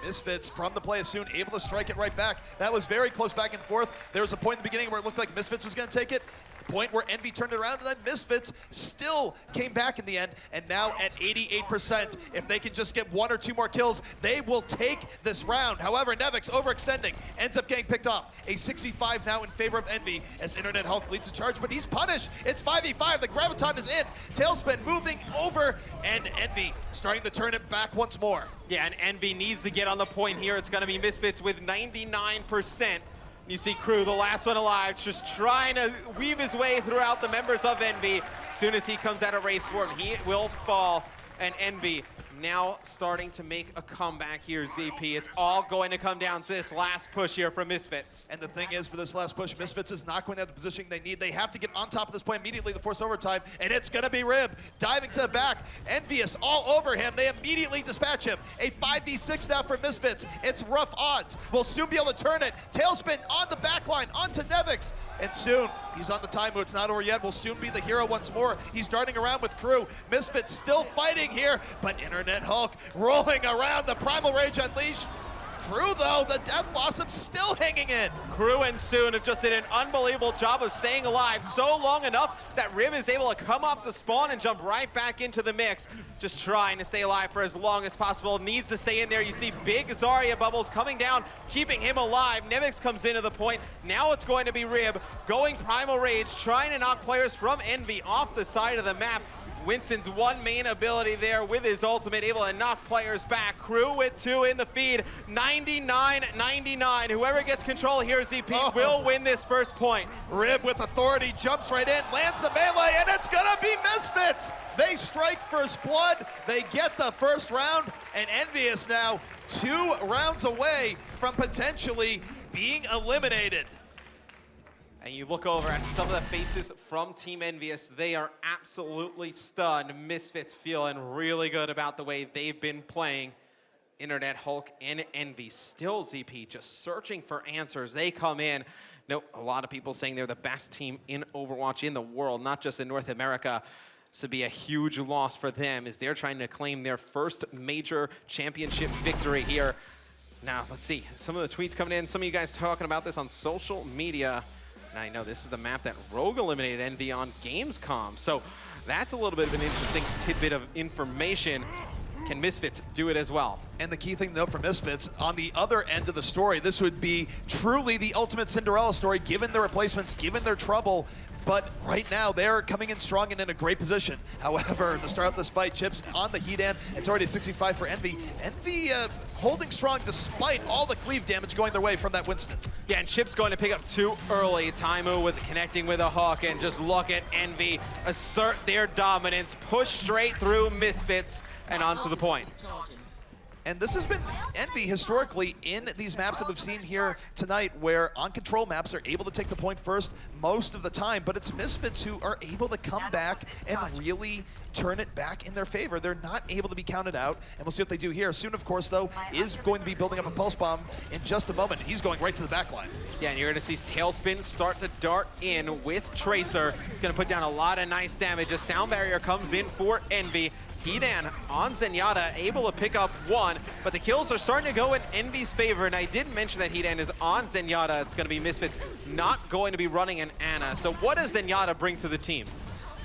Misfits from the play of Soon, able to strike it right back. That was very close back and forth. There was a point in the beginning where it looked like Misfits was going to take it. The point where EnVy turned it around, and then Misfits still came back in the end, and now at 88%. If they can just get 1 or 2 more kills, they will take this round. However, Nevix overextending, ends up getting picked off. A 65 now in favor of EnVy as INTERNETHULK leads the charge, but he's punished. It's 5v5, the Graviton is in. Talespin moving over, and EnVy starting to turn it back once more. Yeah, and EnVy needs to get on the point here. It's going to be Misfits with 99%. You see Kryw, the last one alive, just trying to weave his way throughout the members of EnVy. As soon as he comes out of Wraith form, he will fall. and EnVy now starting to make a comeback here, ZP. It's all going to come down to this last push here from Misfits. And the thing is, for this last push, Misfits is not going to have the positioning they need. They have to get on top of this point immediately to force overtime, and it's going to be Rib diving to the back. EnVyUs all over him. They immediately dispatch him. A 5v6 now for Misfits. It's rough odds. We'll soon be able to turn it. Talespin on the back line, onto Nevix. And soon, he's on the Taimou. It's not over yet. Will soon be the hero once more. He's darting around with Kryw. Misfits still fighting here, but INTERNETHULK rolling around. The Primal Rage unleashed. Kryw, though, the Death Blossom still hanging in. Kryw and Soon have just did an unbelievable job of staying alive so long enough that Rib is able to come off the spawn and jump right back into the mix. Just trying to stay alive for as long as possible. Needs to stay in there. You see big Zarya bubbles coming down, keeping him alive. Nevix comes into the point. Now it's going to be Rib going Primal Rage, trying to knock players from EnVy off the side of the map. Winston's one main ability there with his ultimate, able to knock players back. Kryw with 2 in the feed, 99-99. Whoever gets control here, ZP, will win this first point. Rib with authority, jumps right in, lands the melee, and it's gonna be Misfits! They strike first blood, they get the first round, and EnVyUs now 2 rounds away from potentially being eliminated. And you look over at some of the faces from Team EnVyUs, they are absolutely stunned. Misfits feeling really good about the way they've been playing. INTERNETHULK and EnVy still, ZP, just searching for answers. They come in. No, a lot of people saying they're the best team in Overwatch in the world, not just in North America. This would be a huge loss for them as they're trying to claim their first major championship victory here. Now, let's see. Some of the tweets coming in. Some of you guys talking about this on social media. And I know this is the map that Rogue eliminated EnVy on Gamescom. So that's a little bit of an interesting tidbit of information. Can Misfits do it as well? And the key thing to note for Misfits, on the other end of the story, this would be truly the ultimate Cinderella story, given their replacements, given their trouble. But right now, they're coming in strong and in a great position. However, to start off this fight, Chips on the Hedan. It's already 65 for EnVy. EnVy holding strong despite all the cleave damage going their way from that Winston. Yeah, and Chips going to pick up 2 early. Taimou with connecting with a hook, and just look at EnVy assert their dominance, push straight through Misfits and onto the point. And this has been EnVy historically in these maps that we've seen here tonight, where on control maps are able to take the point first most of the time, but it's Misfits who are able to come back and really turn it back in their favor. They're not able to be counted out, and we'll see what they do here. Soon, of course, though, is going to be building up a pulse bomb in just a moment. He's going right to the back line. Yeah, and you're going to see Talespin start to dart in with Tracer. He's going to put down a lot of nice damage. A sound barrier comes in for EnVy. Hedan on Zenyatta, able to pick up 1, but the kills are starting to go in EnVy's favor, and I did mention that Hedan is on Zenyatta. It's going to be Misfits not going to be running an Ana. So what does Zenyatta bring to the team?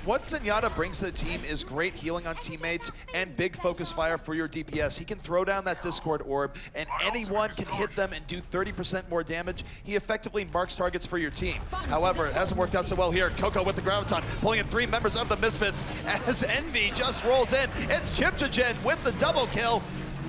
What Zenyatta brings to the team is great healing on teammates and big focus fire for your DPS. He can throw down that Discord orb, and anyone can hit them and do 30% more damage. He effectively marks targets for your team. However, it hasn't worked out so well here. Cocco with the Graviton, pulling in 3 members of the Misfits as EnVy just rolls in. It's chipshajen with the double kill.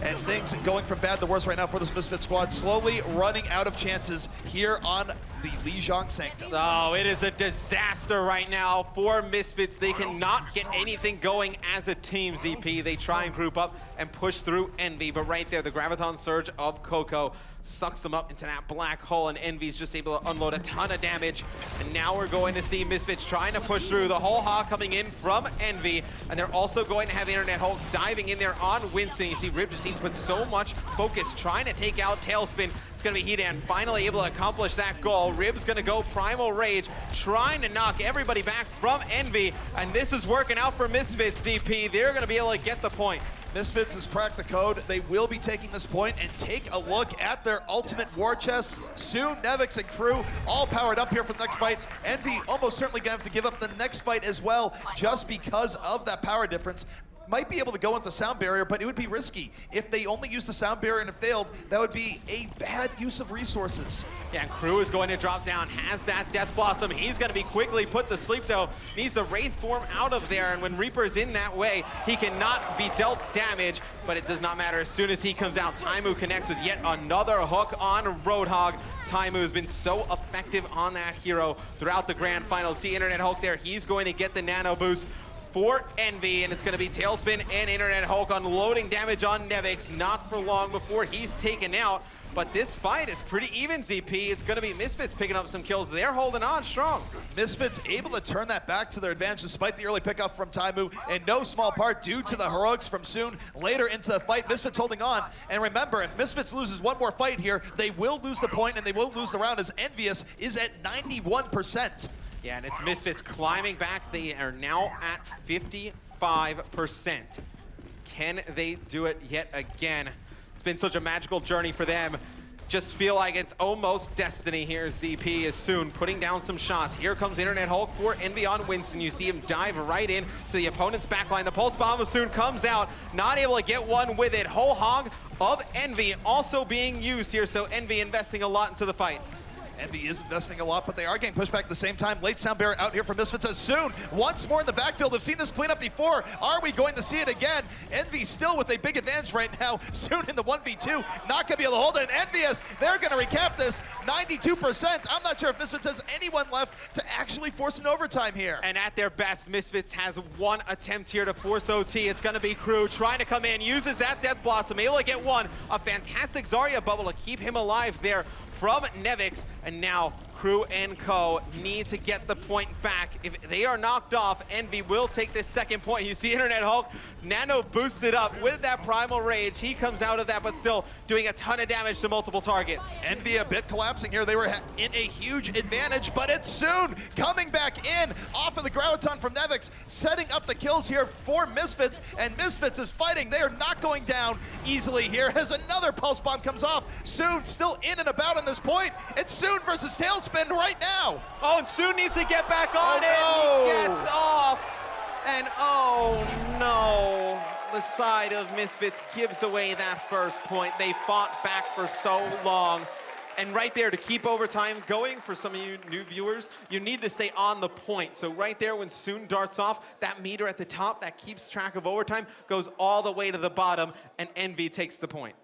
And things going from bad to worse right now for this Misfit squad, slowly running out of chances here on the Lijiang Sanctum. Oh, it is a disaster right now for Misfits. They cannot get anything going as a team, ZP. They try and group up and push through EnVy, but right there, the Graviton Surge of Cocco sucks them up into that black hole, and EnVy's just able to unload a ton of damage. And now we're going to see Misfits trying to push through. The whole hog coming in from EnVy, and they're also going to have INTERNETHULK diving in there on Winston. You see Rib just needs to put so much focus trying to take out Talespin. It's going to be Hedan finally able to accomplish that goal. Rib's going to go Primal Rage, trying to knock everybody back from EnVy, and this is working out for Misfits, ZP. They're going to be able to get the point. Misfits has cracked the code. They will be taking this point, and take a look at their ultimate war chest. Soon, Nevix and Kryw all powered up here for the next fight. EnVy almost certainly going to have to give up the next fight as well, just because of that power difference. Might be able to go with the sound barrier, but it would be risky. If they only used the sound barrier and it failed, that would be a bad use of resources. Yeah, and Kryw is going to drop down, has that Death Blossom. He's going to be quickly put to sleep, though. Needs the Wraith form out of there, and when Reaper's in that way, he cannot be dealt damage, but it does not matter. As soon as he comes out, Taimou connects with yet another hook on Roadhog. Taimou has been so effective on that hero throughout the grand final. See INTERNETHULK there. He's going to get the nano boost. for Envy, and it's going to be Talespin and INTERNETHULK unloading damage on Nevix. Not for long before he's taken out. But this fight is pretty even, ZP. It's going to be Misfits picking up some kills. They're holding on strong. Misfits able to turn that back to their advantage despite the early pickup from Taimou, in no small part due to the heroics from Soon later into the fight. Misfits holding on. And remember, if Misfits loses one more fight here, they will lose the point and they will lose the round, as EnVyUs is at 91%. Yeah, and it's Misfits climbing back. They are now at 55%. Can they do it yet again? It's been such a magical journey for them. Just feel like it's almost destiny here. ZP is Soon putting down some shots. Here comes INTERNETHULK for Envy on Winston. You see him dive right in to the opponent's backline. The pulse bomb of Soon comes out, not able to get one with it. Whole hog of Envy also being used here, so Envy investing a lot into the fight. Envy is investing a lot, but they are getting pushed back at the same time. Late sound barrier out here for Misfits as Soon once more in the backfield. We've seen this cleanup before. Are we going to see it again? Envy still with a big advantage right now. Soon in the 1v2, not gonna be able to hold it. And EnVyUs, they're gonna recap this 92%. I'm not sure if Misfits has anyone left to actually force an overtime here. And at their best, Misfits has one attempt here to force OT. It's gonna be Kryw trying to come in, uses that Death Blossom, able to get one. A fantastic Zarya bubble to keep him alive there from Nevix, and now Kryw and Co need to get the point back. If they are knocked off, Envy will take this second point. You see INTERNETHULK nano boosted up with that Primal Rage. He comes out of that, but still doing a ton of damage to multiple targets. Envy a bit collapsing here. They were in a huge advantage, but it's Soon coming back in off of the Graviton from Nevix, setting up the kills here for Misfits, and Misfits is fighting. They are not going down easily here as another Pulse Bomb comes off. Soon still in and about on this point. It's Soon versus Talespin right now. Oh, and Soon needs to get back on it. He gets off. And oh no, the side of Misfits gives away that first point. They fought back for so long. And right there, to keep overtime going, for some of you new viewers, you need to stay on the point. So right there, when Soon darts off, that meter at the top that keeps track of overtime goes all the way to the bottom, and Envy takes the point.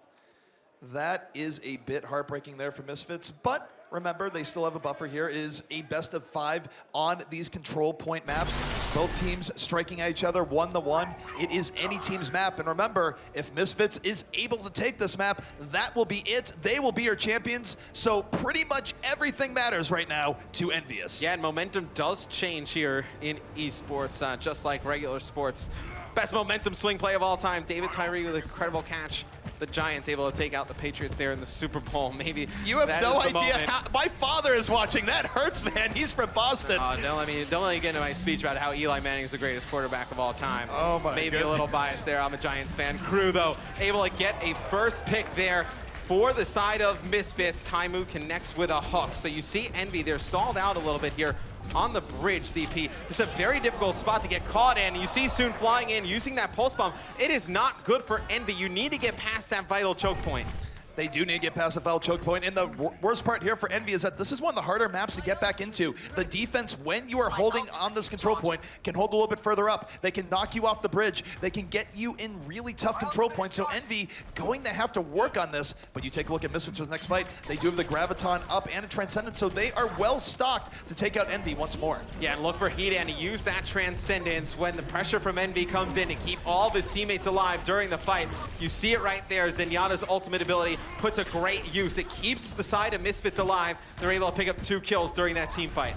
That is a bit heartbreaking there for Misfits, but remember, they still have a buffer here. It is a best of 5 on these control point maps. Both teams striking at each other 1-1. It is any team's map. And remember, if Misfits is able to take this map, that will be it. They will be your champions. So pretty much everything matters right now to EnVyUs. Yeah, and momentum does change here in esports, just like regular sports. Best momentum swing play of all time. David Tyree with an incredible catch. The Giants able to take out the Patriots there in the Super Bowl. Maybe you have no idea how my father is watching. That hurts, man. He's from Boston. Don't let me get into my speech about how Eli Manning is the greatest quarterback of all time. Oh my Maybe goodness. a little biased there. I'm a Giants fan. Kryw, though, able to get a first pick there for the side of Misfits. Taimou connects with a hook. So you see Envy, they're stalled out a little bit here on the bridge, CP. It's a very difficult spot to get caught in. You see Soon flying in, using that pulse bomb. It is not good for Envy. You need to get past that vital choke point. They do need to get past the foul choke point. And the worst part here for Envy is that this is one of the harder maps to get back into. The defense, when you are holding on this control point, can hold a little bit further up. They can knock you off the bridge. They can get you in really tough control points. So Envy going to have to work on this. But you take a look at Misfits for the next fight. They do have the Graviton up and a Transcendence, so they are well stocked to take out Envy once more. Yeah, and look for Hedan to use that Transcendence when the pressure from Envy comes in to keep all of his teammates alive during the fight. You see it right there. Zenyatta's ultimate ability puts a great use. It keeps the side of Misfits alive. They're able to pick up 2 kills during that team fight.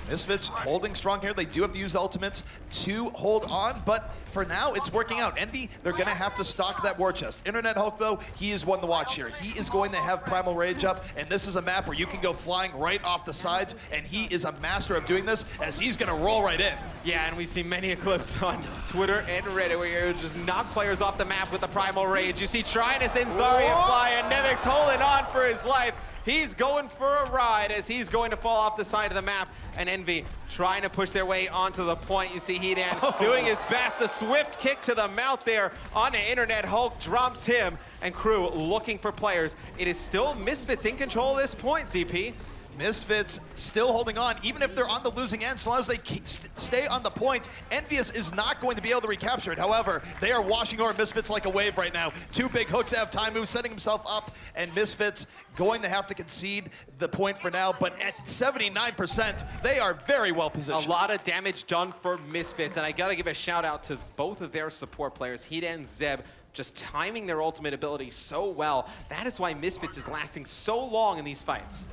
Misfits holding strong here. They do have to use the ultimates to hold on, but for now, it's working out. Envy, they're going to have to stock that war chest. INTERNETHULK, though, he is one to watch here. He is going to have Primal Rage up, and this is a map where you can go flying right off the sides, and he is a master of doing this, as he's going to roll right in. Yeah, and we've seen many clips on Twitter and Reddit where you just knock players off the map with the Primal Rage. You see Trinus and Zarya fly, and Nevix holding on for his life. He's going for a ride as he's going to fall off the side of the map, and Envy trying to push their way onto the point. You see Hedan doing his best. A swift kick to the mouth there on the INTERNETHULK drops him, and Kryw looking for players. It is still Misfits in control at this point, ZP. Misfits still holding on, even if they're on the losing end, so long as they stay on the point. EnVyUs is not going to be able to recapture it. However, they are washing over Misfits like a wave right now. Two big hooks out of Taimou setting himself up, and Misfits going to have to concede the point for now, but at 79%, they are very well positioned. A lot of damage done for Misfits, and I gotta give a shout out to both of their support players, Hida and Zeb, just timing their ultimate ability so well. That is why Misfits is lasting so long in these fights.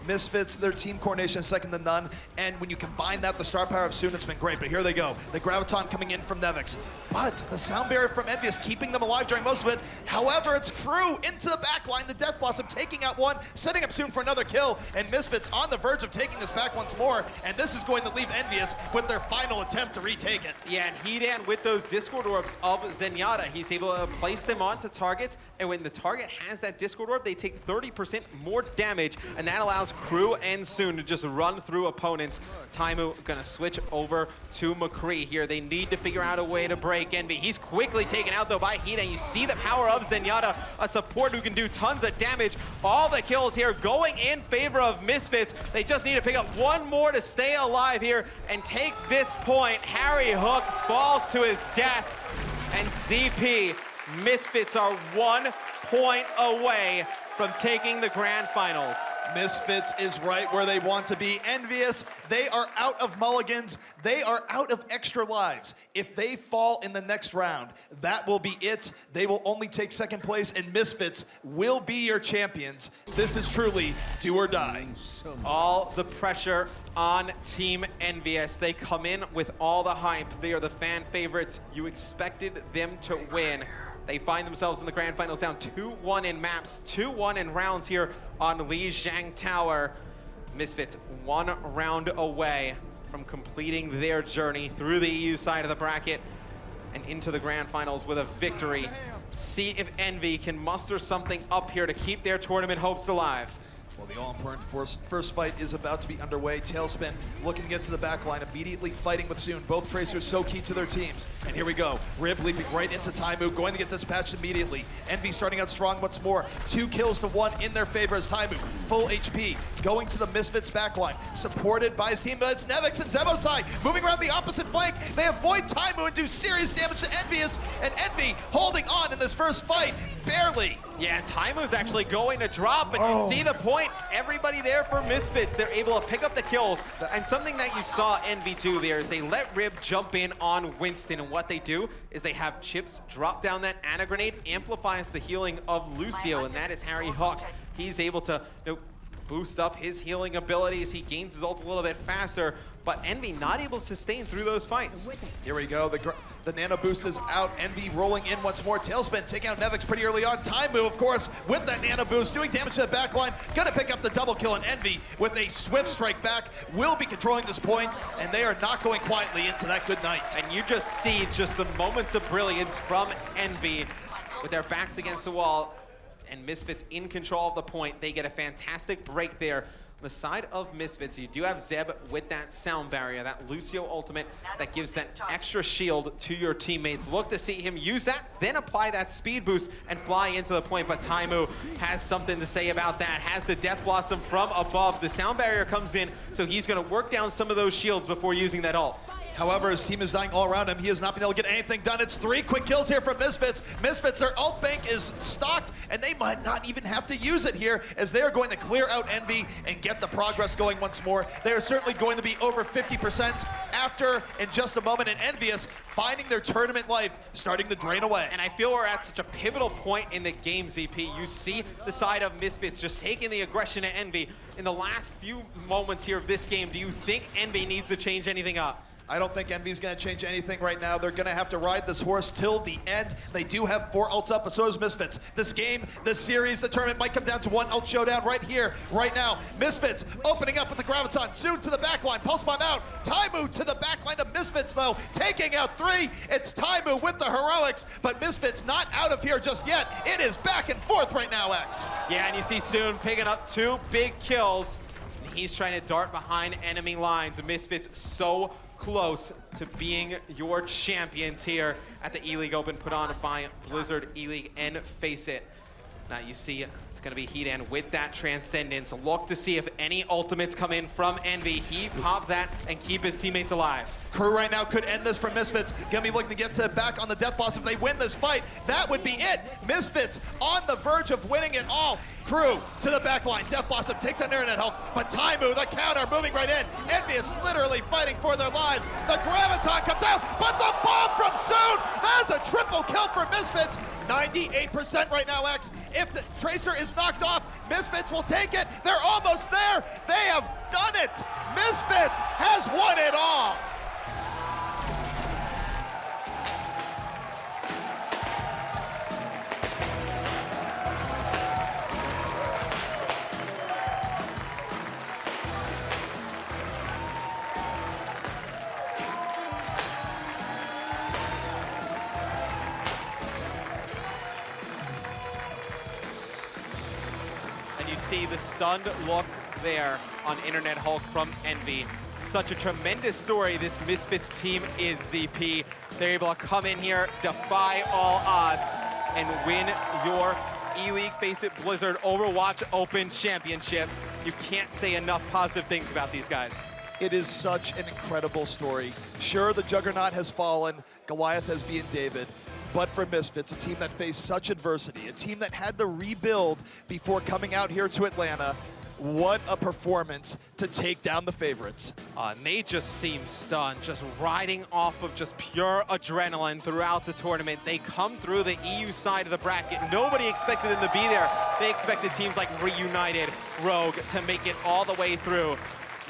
Misfits, their team coordination is second to none, and when you combine that with the star power of Soon, it's been great. But here they go, the Graviton coming in from Nevix, but the sound barrier from EnVyUs keeping them alive during most of it. However, it's Kryw into the back line, the Death Blossom taking out one, setting up Soon for another kill, and Misfits on the verge of taking this back once more, and this is going to leave EnVyUs with their final attempt to retake it. Yeah, and Hidan with those Discord Orbs of Zenyatta, he's able to place them onto targets, and when the target has that Discord Orb, they take 30% more damage, and that allows Kryw and Soon to just run through opponents. Taimou gonna switch over to McCree here. They need to figure out a way to break Envy. He's quickly taken out though by Hida. You see the power of Zenyatta, a support who can do tons of damage. All the kills here going in favor of Misfits. They just need to pick up one more to stay alive here and take this point. HarryHook falls to his death, and ZP, Misfits are 1 point away from taking the grand finals. Misfits is right where they want to be. EnVyUs, they are out of mulligans. They are out of extra lives. If they fall in the next round, that will be it. They will only take second place, and Misfits will be your champions. This is truly do or die. All the pressure on Team EnVyUs. They come in with all the hype. They are the fan favorites. You expected them to win. They find themselves in the grand finals down 2-1 in maps, 2-1 in rounds here on Lijiang Tower. Misfits 1 round away from completing their journey through the EU side of the bracket and into the grand finals with a victory. See if Envy can muster something up here to keep their tournament hopes alive. Well, the all-important first fight is about to be underway. Talespin looking to get to the back line, immediately fighting with Soon. Both Tracers so key to their teams. And here we go. Rib leaping right into Taimou, going to get dispatched immediately. Envy starting out strong once more. 2 kills to 1 in their favor as Taimou, full HP, going to the Misfits backline, supported by his team. But it's Nevix and Zebbosai moving around the opposite flank. They avoid Taimou and do serious damage to EnVyUs, and Envy holding on in this first fight, barely. Yeah, Taimou's actually going to drop, and you see the point. Everybody there for Misfits. They're able to pick up the kills. And something that you saw Envy do there is they let Rib jump in on Winston, and what they do is they have Chips drop down that Ana grenade, amplifies the healing of Lucio, and that is HarryHook. He's able to boost up his healing abilities. He gains his ult a little bit faster, but Envy not able to sustain through those fights. Here we go. The nano boost is out. Envy rolling in once more. Talespin taking out Nevix pretty early on. Taimou, of course, with that nano boost, doing damage to the backline. Gonna pick up the double kill, and Envy with a swift strike back will be controlling this point, and they are not going quietly into that good night. And you just see just the moments of brilliance from Envy with their backs against the wall, and Misfits in control of the point. They get a fantastic break there. On the side of Misfits, you do have Zeb with that sound barrier, that Lucio ultimate that gives that extra shield to your teammates. Look to see him use that, then apply that speed boost and fly into the point. But Taimou has something to say about that, has the Death Blossom from above. The sound barrier comes in, so he's going to work down some of those shields before using that ult. However, his team is dying all around him. He has not been able to get anything done. It's 3 quick kills here from Misfits. Misfits, their ult bank is stocked, and they might not even have to use it here, as they are going to clear out Envy and get the progress going once more. They are certainly going to be over 50% after, in just a moment, and EnVyUs finding their tournament life starting to drain away. And I feel we're at such a pivotal point in the game, ZP. You see the side of Misfits just taking the aggression to Envy. In the last few moments here of this game, do you think Envy needs to change anything up? I don't think Envy's going to change anything right now. They're going to have to ride this horse till the end. They do have 4 ults up, but so does Misfits. This game, this series, the tournament might come down to 1 ult showdown right here, right now. Misfits opening up with the Graviton. Soon to the backline. Pulse bomb out. Taimou to the backline of Misfits, though. Taking out 3. It's Taimou with the heroics, but Misfits not out of here just yet. It is back and forth right now, X. Yeah, and you see Soon picking up 2 big kills. He's trying to dart behind enemy lines. Misfits so close to being your champions here at the E-League Open put on by Blizzard E-League and Face It. Now you see it's going to be Hedan with that Transcendence. Look to see if any ultimates come in from Envy. He pop that and keep his teammates alive. Kryw right now could end this for Misfits. Gonna be looking to get back on the death boss if they win this fight. That would be it. Misfits on the verge of winning it all. Kryw to the back line. Death Blossom takes an INTERNETHULK, but Taimou, the counter, moving right in. EnVyUs literally fighting for their lives. The Graviton comes out, but the bomb from Soon! That's a triple kill for Misfits. 98% right now, X. If the Tracer is knocked off, Misfits will take it. They're almost there. They have done it. Misfits has won it all. See the stunned look there on INTERNETHULK from Envy. Such a tremendous story this Misfits team is, ZP. They're able to come in here, defy all odds, and win your E-League Face It Blizzard Overwatch Open Championship. You can't say enough positive things about these guys. It is such an incredible story. Sure, the Juggernaut has fallen, Goliath has been David, but for Misfits, a team that faced such adversity, a team that had to rebuild before coming out here to Atlanta, what a performance to take down the favorites. And they just seem stunned, just riding off of just pure adrenaline throughout the tournament. They come through the EU side of the bracket. Nobody expected them to be there. They expected teams like Reunited, Rogue to make it all the way through.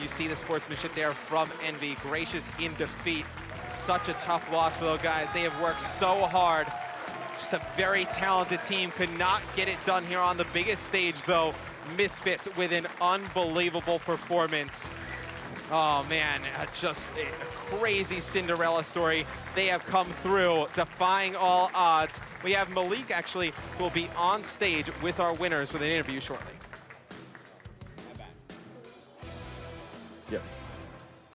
You see the sportsmanship there from Envy, gracious in defeat. Such a tough loss for those guys. They have worked so hard. Just a very talented team. Could not get it done here on the biggest stage, though. Misfits with an unbelievable performance. Oh, man, just a crazy Cinderella story. They have come through, defying all odds. We have Malik, actually, who will be on stage with our winners with an interview shortly. Yes.